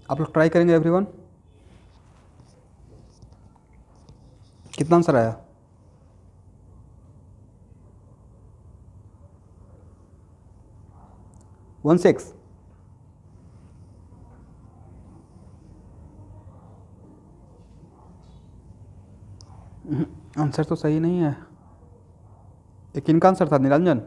आप लोग try करेंगे everyone? कितना answer आया? One six. Answer तो सही नहीं है। ये किनका आंसर था निरंजन?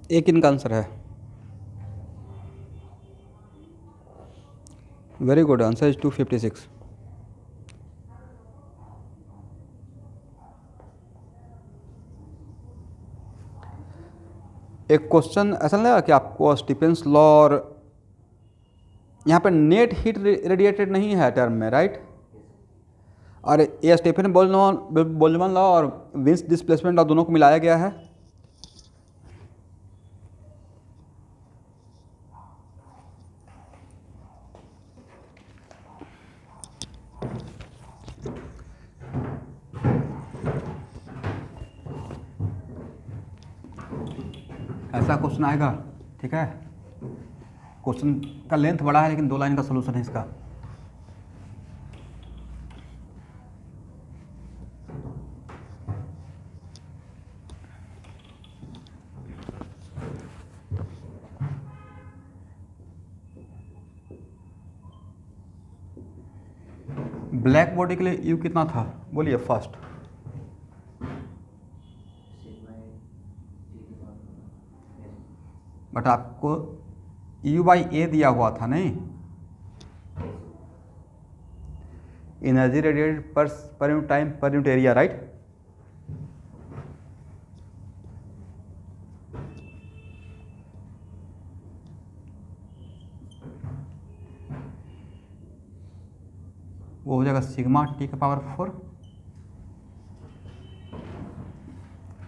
एक इनका आंसर है। Very good, answer is 256। एक क्वेश्चन ऐसा लगा कि आपको स्टीफेंस लॉ और यहाँ पे नेट हीट रेडिएटेड नहीं है टर्म में, राइट? और ये स्टीफन बोल्ट्जमैन लॉ और विंस डिस्प्लेसमेंट लॉ दोनों को मिलाया गया है। ऐसा क्वेश्चन आएगा, ठीक है? क्वेश्चन का लेंथ बड़ा है लेकिन 2 लाइन का सलूशन है इसका। ब्लैक बॉडी के लिए यू कितना था बोलिए फर्स्ट? बट आपको यू बाई ए दिया हुआ था नहीं? Energy radiated per unit time per unit area, right? वो हो जाएगा सिग्मा टी का पावर 4।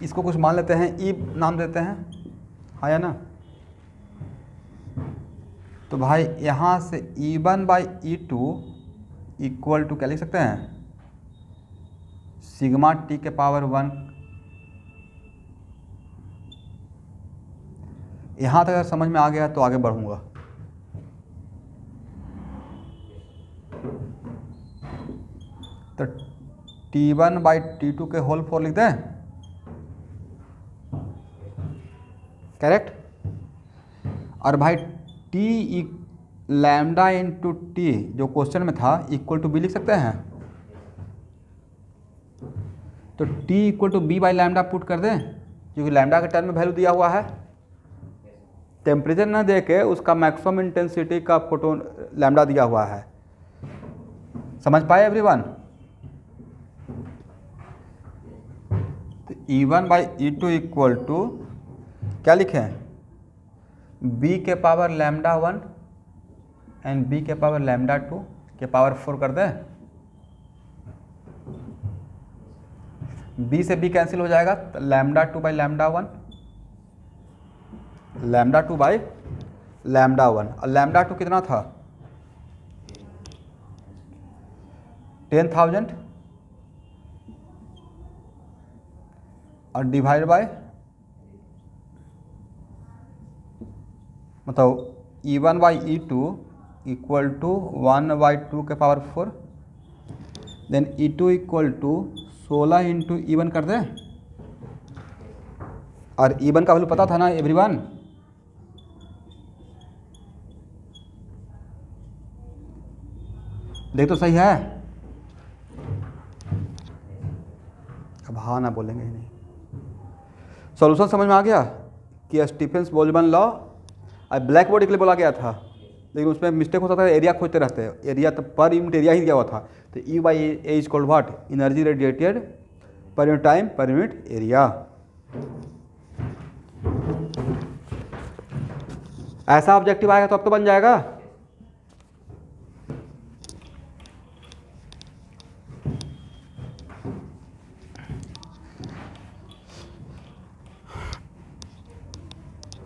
इसको कुछ मान लेते हैं, ई नाम देते हैं, हाँ या ना? तो भाई यहाँ से E1 by E2 equal to क्या लिख सकते हैं? सिग्मा टी के पावर 1। यहाँ तक अगर समझ में आ गया तो आगे बढ़ूंगा। तो T1 बाई T2 के होल 4 लिखते हैं, करेक्ट? और भाई टी लैम्डा इंटू टी जो क्वेश्चन में था इक्वल टू बी लिख सकते हैं। तो T equal to B by lambda put कर दें, क्योंकि लैम्डा के टर्म में वैल्यू दिया हुआ है। टेम्परेचर ना दे के उसका मैक्सिमम इंटेंसिटी का फोटोन लैम्डा दिया हुआ है। समझ पाए एवरीवन? तो E1 by E2 equal to क्या लिखें? b के पावर लैम्डा 1 एंड b के पावर लैम्डा 2 के पावर 4 कर दें। b से b कैंसिल हो जाएगा, तो lambda 2 by lambda 1, lambda 2 by lambda 1। और लैम्डा 2 कितना था? 10,000 और डिवाइड बाय मतलब E1 by E2 equal to 1 by 2 के power 4, then E2 equal to 16 into E1 कर दें। और E1 का वैल्यू पता था ना एवरीवन? देख तो सही है, अब हाँ ना बोलेंगे ही नहीं। सॉल्यूशन समझ में आ गया कि Stefan's Boltzmann law black body के लिए बोला गया था, लेकिन उसमें मिस्टेक होता था, एरिया खोजते रहते हैं। एरिया तो पर यूनिट एरिया ही दिया हुआ था। तो E by A is called what? Energy radiated per unit time per unit area. ऐसा ऑब्जेक्टिव आएगा तो अब तो बन जाएगा।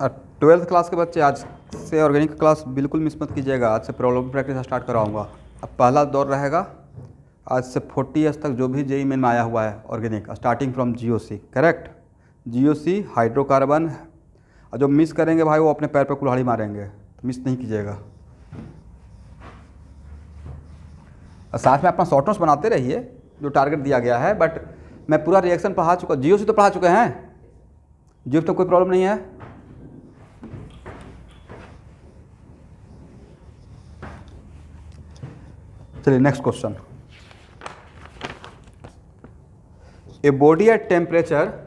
ट्वेल्थ क्लास के बच्चे आज से ऑर्गेनिक क्लास बिल्कुल मिस मत कीजिएगा। आज से प्रॉब्लम प्रैक्टिस स्टार्ट कराऊंगा। अब पहला दौर रहेगा आज से 40 तक जो भी जेई मेन में आया हुआ है organic, starting from GOC, correct. GOC hydrocarbon, और जो मिस करेंगे भाई वो अपने पैर पर कुल्हाड़ी मारेंगे, तो मिस नहीं कीजिएगा। और साथ में अपना शॉर्ट नोट्स बनाते रहिए जो टारगेट दिया गया है। बट मैं पूरा रिएक्शन पढ़ा चुका, जीओसी तो पढ़ा चुके हैं, जीओ तो कोई प्रॉब्लम नहीं है। चलिए next question. A body at temperature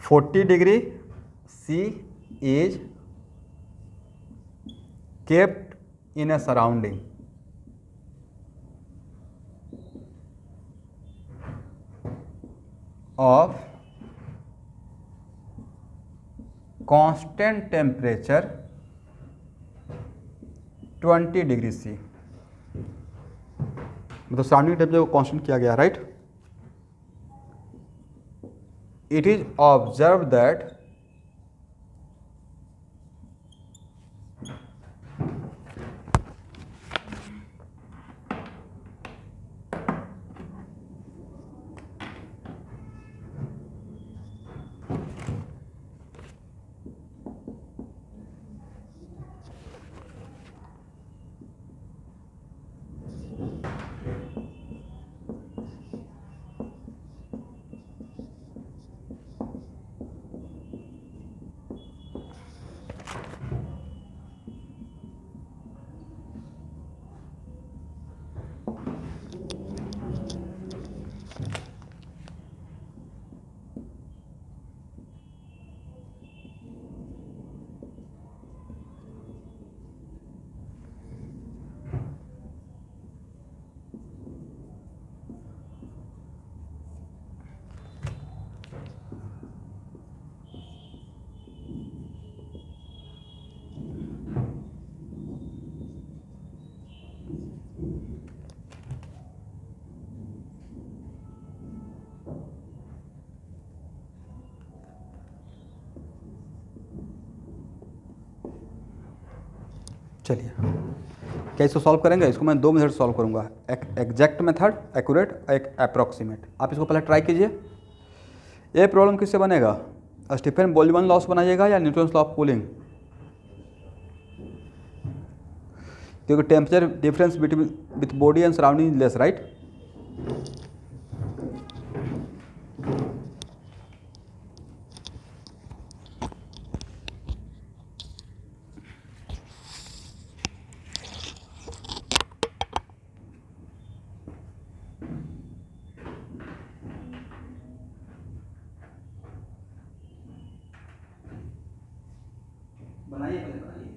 (40°) C is kept in a surrounding of constant temperature 20° C। मतलब सराउंडिंग टेम्परेचर को कांस्टेंट किया गया, right. It is observed that चलिए क्या इसको सॉल्व करेंगे। इसको मैं 2 मेथड सॉल्व करूंगा, एक एग्जैक्ट मेथड, एक्यूरेट, एक अप्रॉक्सीमेट। आप इसको पहले ट्राई कीजिए। ये प्रॉब्लम किससे बनेगा, स्टीफन बोल्ट्जमैन लॉ से बनाइएगा या न्यूटन्स लॉ ऑफ कूलिंग, क्योंकि temperature difference between with body and surrounding less, right. बनाइए पहले बनाइए।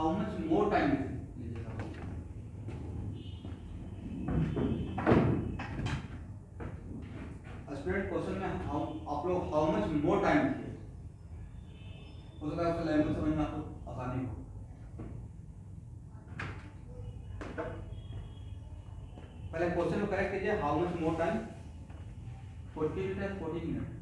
How much more time student question में आप लोग हाउ मच मोर टाइम लिखिए, हो सकता है उसका लैंग्वेज समझ में आपको आसानी हो। पहले क्वेश्चन को करेक्ट कीजिए, how much more time, 40 minute है, 40 मिनट।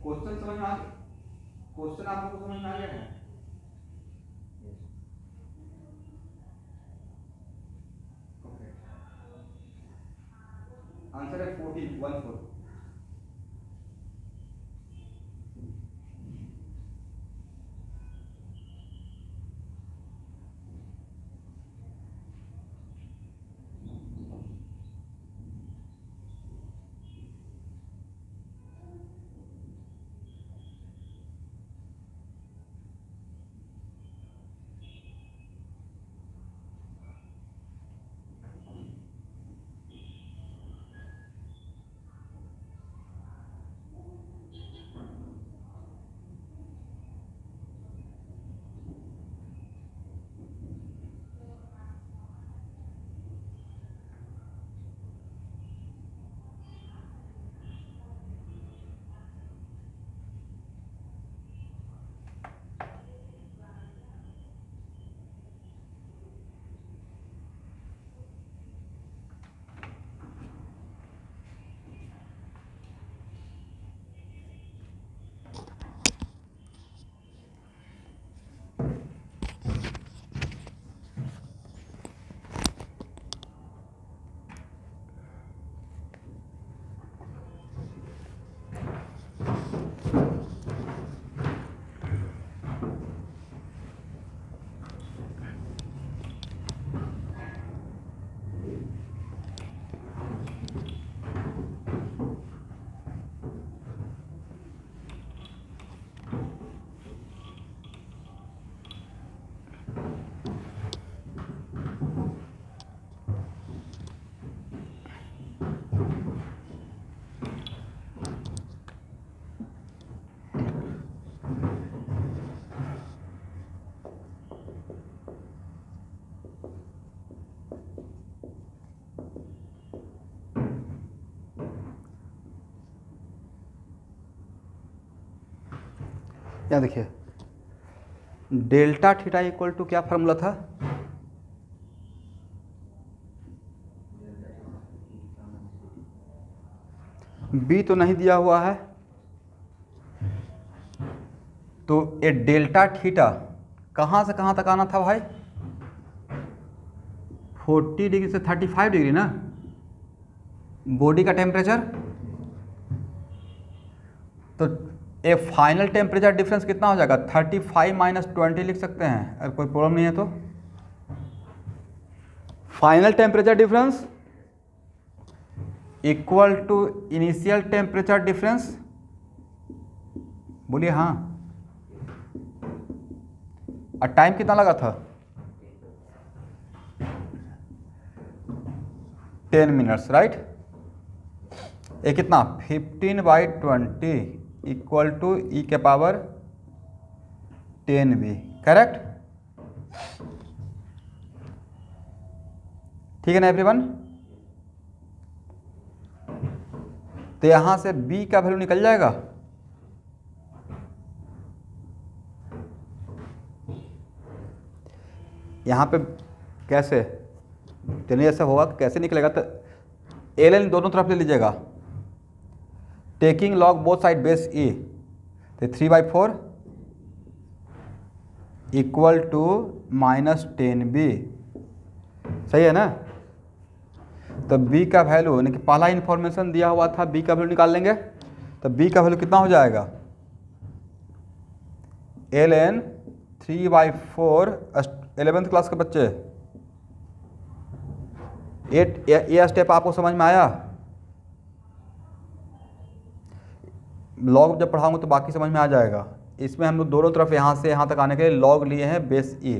क्वेश्चन समझ में आ गया? क्वेश्चन आप लोगों को समझ में आ गया है? आंसर है 14। यहाँ देखिए, डेल्टा थीटा इक्वल टू क्या फार्मूला था? बी तो नहीं दिया हुआ है, तो ये डेल्टा थीटा कहाँ से कहाँ तक आना था भाई? 40 डिग्री से 35 डिग्री ना, बॉडी का टेम्परेचर। तो ये फाइनल टेम्परेचर डिफरेंस कितना हो जाएगा? 35 माइनस 20 लिख सकते हैं, अगर कोई प्रॉब्लम नहीं है तो। Final temperature difference equal to initial temperature difference, बोलिए हाँ। और टाइम कितना लगा था? 10 मिनट्स, राइट। ये कितना? 15/20 इक्वल टू ई के पावर 10v, करेक्ट? ठीक है ना एवरीवन? तो यहां से b का वैल्यू निकल जाएगा। यहाँ पे कैसे, चलिए ऐसा होगा, कैसे निकलेगा? तो ln दोनों तरफ ले लीजिएगा, taking log both side base e, तो 3/4 इक्वल टू -10b, सही है ना? तो b का वैल्यू, यानी कि पहला इन्फॉर्मेशन दिया हुआ था, b का वैल्यू निकाल लेंगे। तो b का वैल्यू कितना हो जाएगा? ln 3/4, 11th क्लास के बच्चे, ये स्टेप आपको समझ में आया? लॉग जब पढ़ाऊंगा तो बाकी समझ में आ जाएगा। इसमें हम लोग दोनों तरफ यहाँ से यहाँ तक आने के लिए लॉग लिए हैं बेस e,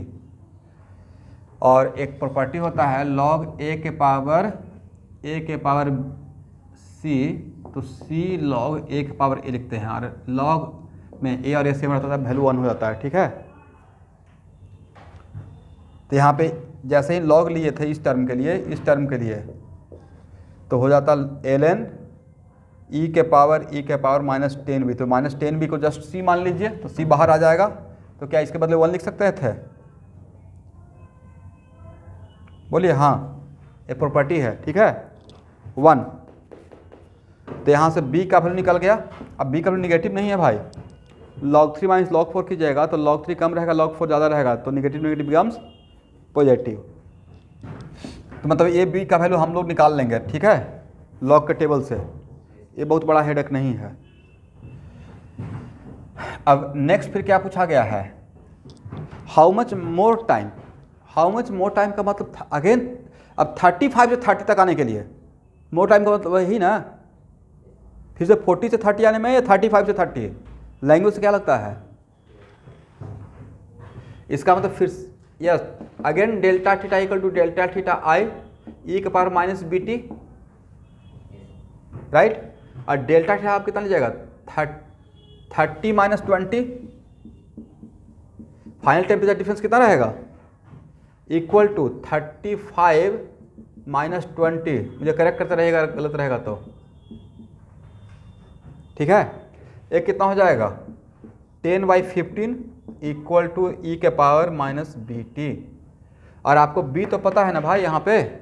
और एक प्रॉपर्टी होता है लॉग a के पावर c, तो c लॉग a के पावर a लिखते हैं, और लॉग में a और a सेम रहता है, वैल्यू 1 हो जाता है। ठीक है, तो यहाँ पे जैसे ही लॉग लिए थे इस टर्म के लिए तो हो जाता ln e के पावर -10b, तो -10b को जस्ट c मान लीजिए, तो c बाहर आ जाएगा, तो क्या इसके बदले 1 लिख सकते थे? बोलिए हाँ, एक प्रॉपर्टी है। ठीक है, 1। तो यहाँ से b का वैल्यू निकल गया। अब b का वैल्यू निगेटिव नहीं है भाई, log 3 माइनस log 4 कीजिएगा तो log 3 कम रहेगा, log 4 ज़्यादा रहेगा, तो नेगेटिव बिकम्स पॉजिटिव। तो मतलब ये b का वैल्यू हम लोग निकाल लेंगे। ठीक है, log के टेबल से, ये बहुत बड़ा हेडेक नहीं है। अब नेक्स्ट फिर क्या पूछा गया है, हाउ मच मोर टाइम का मतलब अगेन अब 35 से 30 तक आने के लिए मोर टाइम का मतलब वही ना, फिर से 40 से 30 आने में या 35 से 30, लैंग्वेज से क्या लगता है इसका मतलब? फिर yes, again delta theta equal to delta theta I e के पावर -bt, राइट। और डेल्टा थीटा आप कितना लीजिएगा? 30 - 20, फाइनल टेम्परेचर डिफरेंस कितना रहेगा? Equal to 35 - 20। मुझे करेक्ट करते रहेगा, गलत रहेगा तो। ठीक है, एक कितना हो जाएगा? 10/15 इक्वल टू e के पावर -bt। और आपको b तो पता है ना भाई, यहाँ पे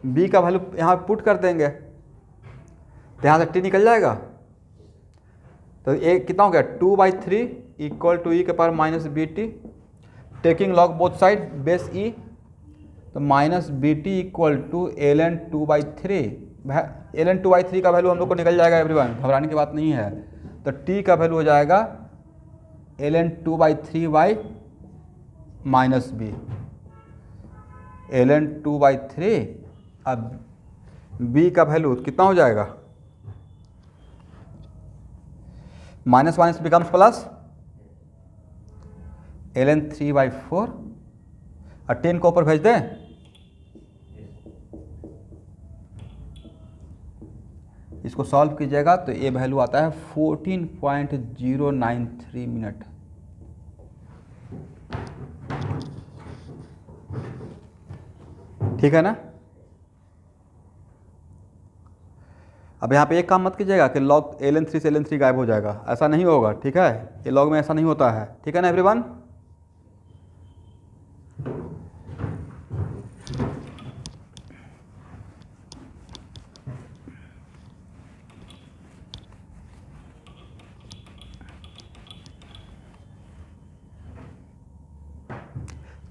b का वैल्यू यहाँ पुट कर देंगे, तो यहाँ से t निकल जाएगा, तो ये कितना हो गया? 2/3 इक्वल टू e के power -bt, taking log both side base e, तो -bt equal to ln 2/3। ln 2/3 का वैल्यू हम लोग को निकल जाएगा एवरीवन, घबराने की बात नहीं है। तो t का वैल्यू हो जाएगा ln 2/3 -b, ln 2/3। अब b का वैल्यू कितना हो जाएगा? Minus minus becomes plus, ln 3/4, और 10 को ऊपर भेज दें, इसको सॉल्व कीजिएगा तो ये वैल्यू आता है 14.093 मिनट। ठीक है ना। अब यहाँ पे एक काम मत कीजिएगा कि log ln 3 से ln 3 गायब हो जाएगा, ऐसा नहीं होगा। ठीक है, ये log में ऐसा नहीं होता है। ठीक है ना एवरीवन।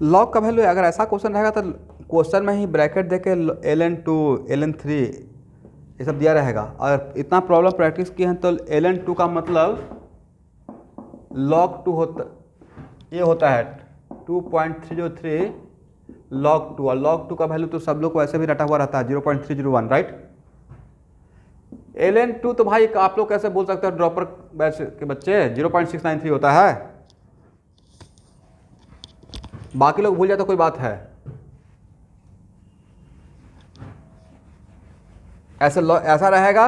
लॉग का वैल्यू अगर ऐसा क्वेश्चन रहेगा तो क्वेश्चन में ही ब्रैकेट देके ln 2 ln 3 ये सब दिया रहेगा। और इतना प्रॉब्लम प्रैक्टिस किए हैं तो ln 2 का मतलब log 2 होता, ये होता है 2.303 log 2, और log 2 का वैल्यू तो सब लोग को ऐसे भी रटा हुआ रहता है 0.301, राइट। ln 2 तो भाई आप लोग कैसे बोल सकते हो ड्रॉपर बैच के बच्चे, 0.693 होता है। बाकी लोग भूल जाए तो कोई बात है, ऐसा रहेगा।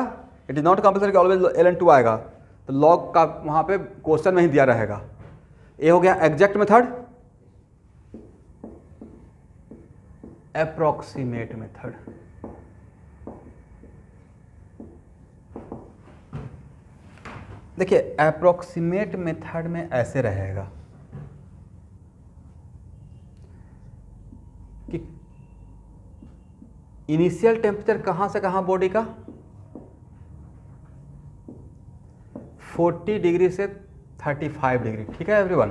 इट इज नॉट कंपल्सरी कि ऑलवेज ln 2 आएगा, तो लॉग का वहां पे क्वेश्चन में ही दिया रहेगा। ये हो गया एग्जैक्ट मेथड, अप्रोक्सीमेट मेथड। देखिए अप्रोक्सीमेट मेथड में ऐसे रहेगा कि इनिशियल टेम्परेचर कहाँ से कहाँ बॉडी का 40 डिग्री से 35 डिग्री। ठीक है एवरीवन,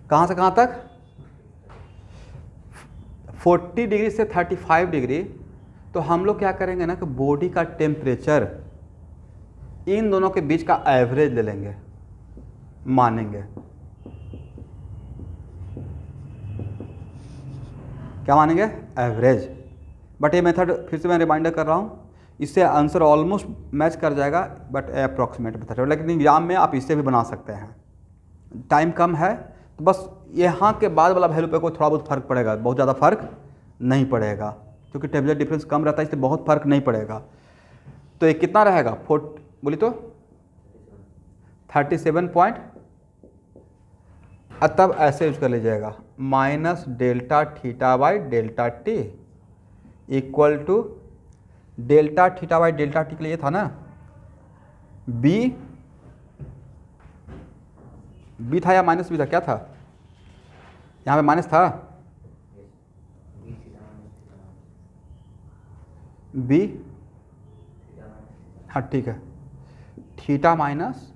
कहाँ से कहाँ तक? 40 डिग्री से 35 डिग्री। तो हम लोग क्या करेंगे ना कि बॉडी का टेम्परेचर इन दोनों के बीच का एवरेज ले लेंगे, मानेंगे। क्या मानेंगे? एवरेज। बट ये मेथड फिर से मैं रिमाइंडर कर रहा हूँ, इससे आंसर ऑलमोस्ट मैच कर जाएगा, बट अप्रॉक्सीमेट मेथड है। लेकिन एग्जाम में आप इससे भी बना सकते हैं। टाइम कम है तो बस यहाँ के बाद वाला वैल्यू पे कोई थोड़ा बहुत फर्क पड़ेगा, बहुत ज़्यादा फर्क नहीं पड़ेगा, क्योंकि टेम्परेचर डिफरेंस कम रहता है, इससे बहुत फर्क नहीं पड़ेगा। तो ये कितना रहेगा, बोली तो 37 पॉइंट, तब ऐसे यूज कर लीजिएगा minus delta theta by delta T equal to delta theta by delta T के लिए था ना बी था या माइनस बी था, क्या था यहाँ पे, माइनस था बी, हाँ ठीक है, थीटा माइनस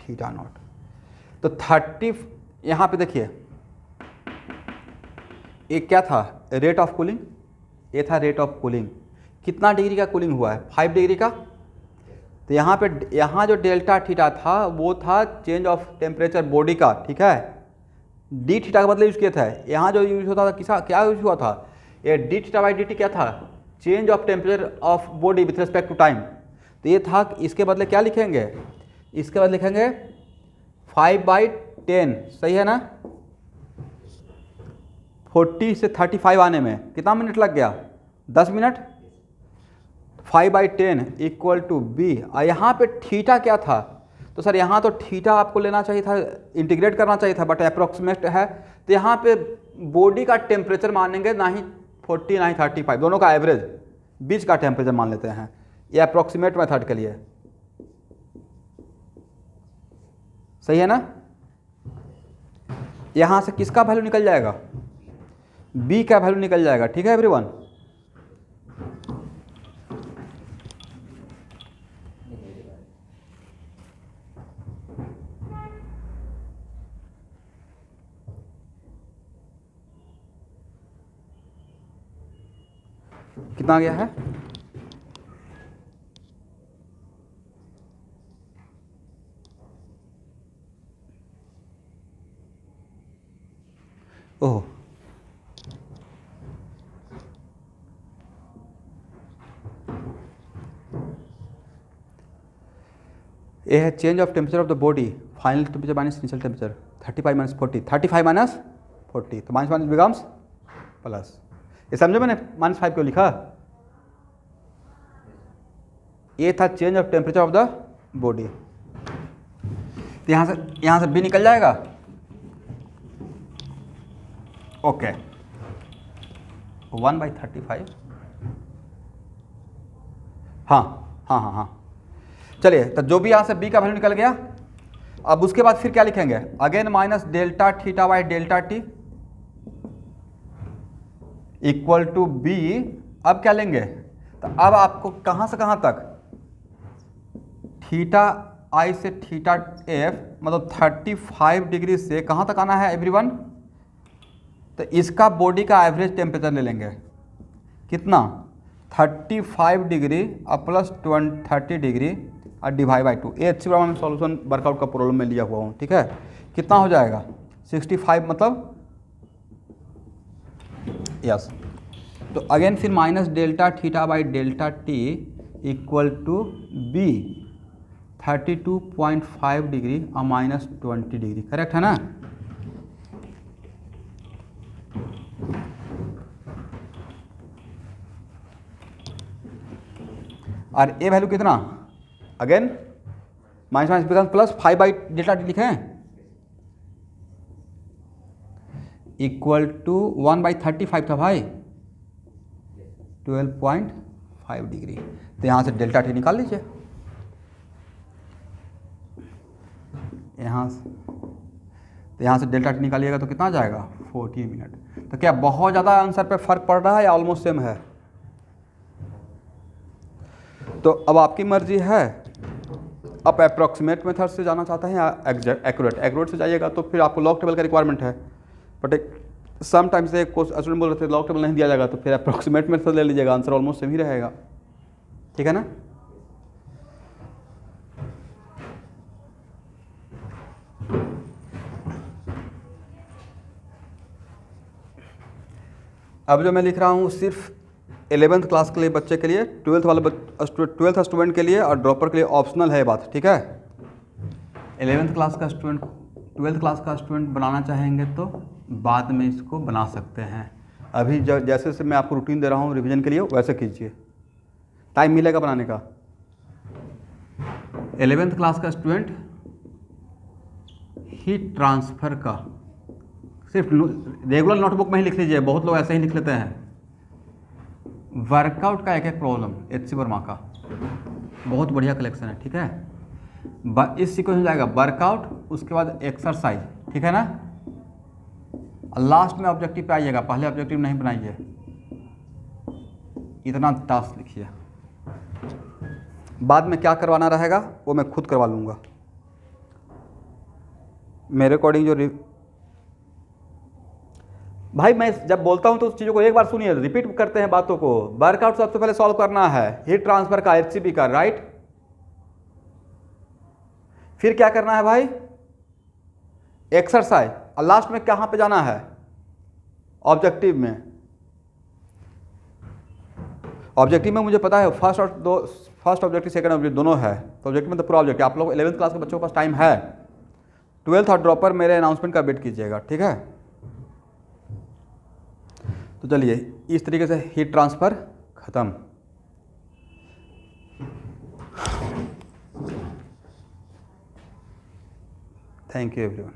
थीटा नॉट। तो 30 यहाँ पे देखिए एक क्या था, रेट ऑफ कूलिंग, ये था रेट ऑफ कूलिंग, कितना डिग्री का कूलिंग हुआ है, 5 डिग्री का। तो यहाँ जो डेल्टा थीटा था वो था चेंज ऑफ टेम्परेचर बॉडी का, ठीक है, डी थीटा का बदले यूज किया था। यहाँ जो यूज होता था क्या यूज हुआ था, ये D theta by D T क्या था, change of temperature of body with respect to time. तो ये था, इसके बदले क्या लिखेंगे, इसके बदले लिखेंगे 5/10, सही है ना। 40 से 35 आने में कितना मिनट लग गया, 10 मिनट। 5/10 इक्वल टू बी, और यहाँ पे थीटा क्या था, तो सर यहाँ तो थीटा आपको लेना चाहिए था, इंटीग्रेट करना चाहिए था, बट अप्रॉक्सीमेट है, तो यहाँ पे बॉडी का टेम्परेचर मानेंगे, ना ही 40 ना ही 35, दोनों का एवरेज, बीच का टेम्परेचर मान लेते हैं, ये अप्रॉक्सीमेट मेथड के लिए, सही है ना। यहाँ से किसका वैल्यू निकल जाएगा, बी का वैल्यू निकल जाएगा, ठीक है एवरीवन। कितना आ गया है, ओह ये है change of temperature of the body, final temperature minus initial temperature, 35 minus 40, 35 minus 40, तो माइनस माइनस बिकम्स प्लस। ये समझे मैंने -5 क्यों लिखा, ये था change of temperature of the body. तो यहाँ से बी निकल जाएगा, ओके 1/35, हाँ, चलिए, तो जो भी यहाँ से बी का वैल्यू निकल गया, अब उसके बाद फिर क्या लिखेंगे, again minus delta theta by delta T equal to B. अब क्या लेंगे, तो अब आपको कहाँ से कहाँ तक, थीटा आई से थीटा एफ, मतलब 35 डिग्री से कहाँ तक आना है एवरीवन, तो इसका बॉडी का एवरेज टेम्परेचर ले लेंगे, कितना 35 डिग्री और प्लस 30 डिग्री और डिवाइड बाई 2। ये अच्छी प्रॉब्लम में सॉल्यूशन वर्कआउट का प्रॉब्लम में लिया हुआ हूँ, ठीक है। कितना हो जाएगा 65, मतलब यस। तो अगेन फिर minus delta theta by delta T equal to B 32.5 degree और माइनस 20 डिग्री, करेक्ट है ना। और ए वैल्यू कितना, again minus minus become plus 5/डेल्टा टी लिखें, इक्वल टू 1/35 था भाई, 12.5 डिग्री। तो यहाँ से डेल्टा टी निकाल लीजिए, यहाँ से डेल्टा टी निकालिएगा तो कितना आ जाएगा 40 मिनट। तो क्या बहुत ज़्यादा आंसर पे फर्क पड़ रहा है या ऑलमोस्ट सेम है। तो अब आपकी मर्जी है, आप अप्रॉक्सीमेट मेथड से जाना चाहते हैं या एक्यूरेट से जाइएगा, तो फिर आपको लॉग टेबल का रिक्वायरमेंट है, बट समटाइम्स एक स्टूडेंट बोल रहे थे लॉग टेबल नहीं दिया जाएगा, तो फिर अप्रॉक्सीमेट मेथड ले लीजिएगा, आंसर ऑलमोस्ट सेम ही रहेगा, ठीक है ना। अब जो मैं लिख रहा हूँ सिर्फ 11th क्लास के लिए बच्चे के लिए, 12th स्टूडेंट के लिए और ड्रॉपर के लिए ऑप्शनल है ये बात, ठीक है। 11th क्लास का स्टूडेंट 12th क्लास का स्टूडेंट बनाना चाहेंगे तो बाद में इसको बना सकते हैं। अभी जैसे जैसे मैं आपको रूटीन दे रहा हूँ रिवीजन के लिए वैसे कीजिए, टाइम मिलेगा बनाने का। 11th क्लास का स्टूडेंट हीट ट्रांसफ़र का सिर्फ रेगुलर नोटबुक में ही लिख लीजिए, बहुत लोग ऐसे ही लिख लेते हैं। वर्कआउट का एक एक प्रॉब्लम HC वर्मा का बहुत बढ़िया कलेक्शन है, ठीक है। इस सीक्वेंस में जाएगा वर्कआउट, उसके बाद एक्सरसाइज, ठीक है ना। लास्ट में ऑब्जेक्टिव पे आइएगा, पहले ऑब्जेक्टिव नहीं बनाइए, इतना टास्क लिखिए। बाद में क्या करवाना रहेगा वो मैं खुद करवा लूँगा। मेरे अकॉर्डिंग जो भाई मैं जब बोलता हूँ तो उस चीज़ों को एक बार सुनिए, रिपीट करते हैं बातों को। वर्कआउट सबसे पहले सॉल्व करना है, हीट ट्रांसफर का, HCP का, राइट। फिर क्या करना है भाई, एक्सरसाइज, और लास्ट में कहाँ पे जाना है, ऑब्जेक्टिव में। ऑब्जेक्टिव में मुझे पता है फर्स्ट ऑब्जेक्टिव सेकंड ऑब्जेक्टिव दोनों है, तो ऑब्जेक्टिव में तो पूरा ऑब्जेक्टिव। आप लोग 11th क्लास के बच्चों के पास टाइम है, 12th और ड्रॉपर मेरे अनाउंसमेंट का वेट कीजिएगा, ठीक है। तो चलिए इस तरीके से हीट ट्रांसफ़र ख़त्म। Thank you everyone.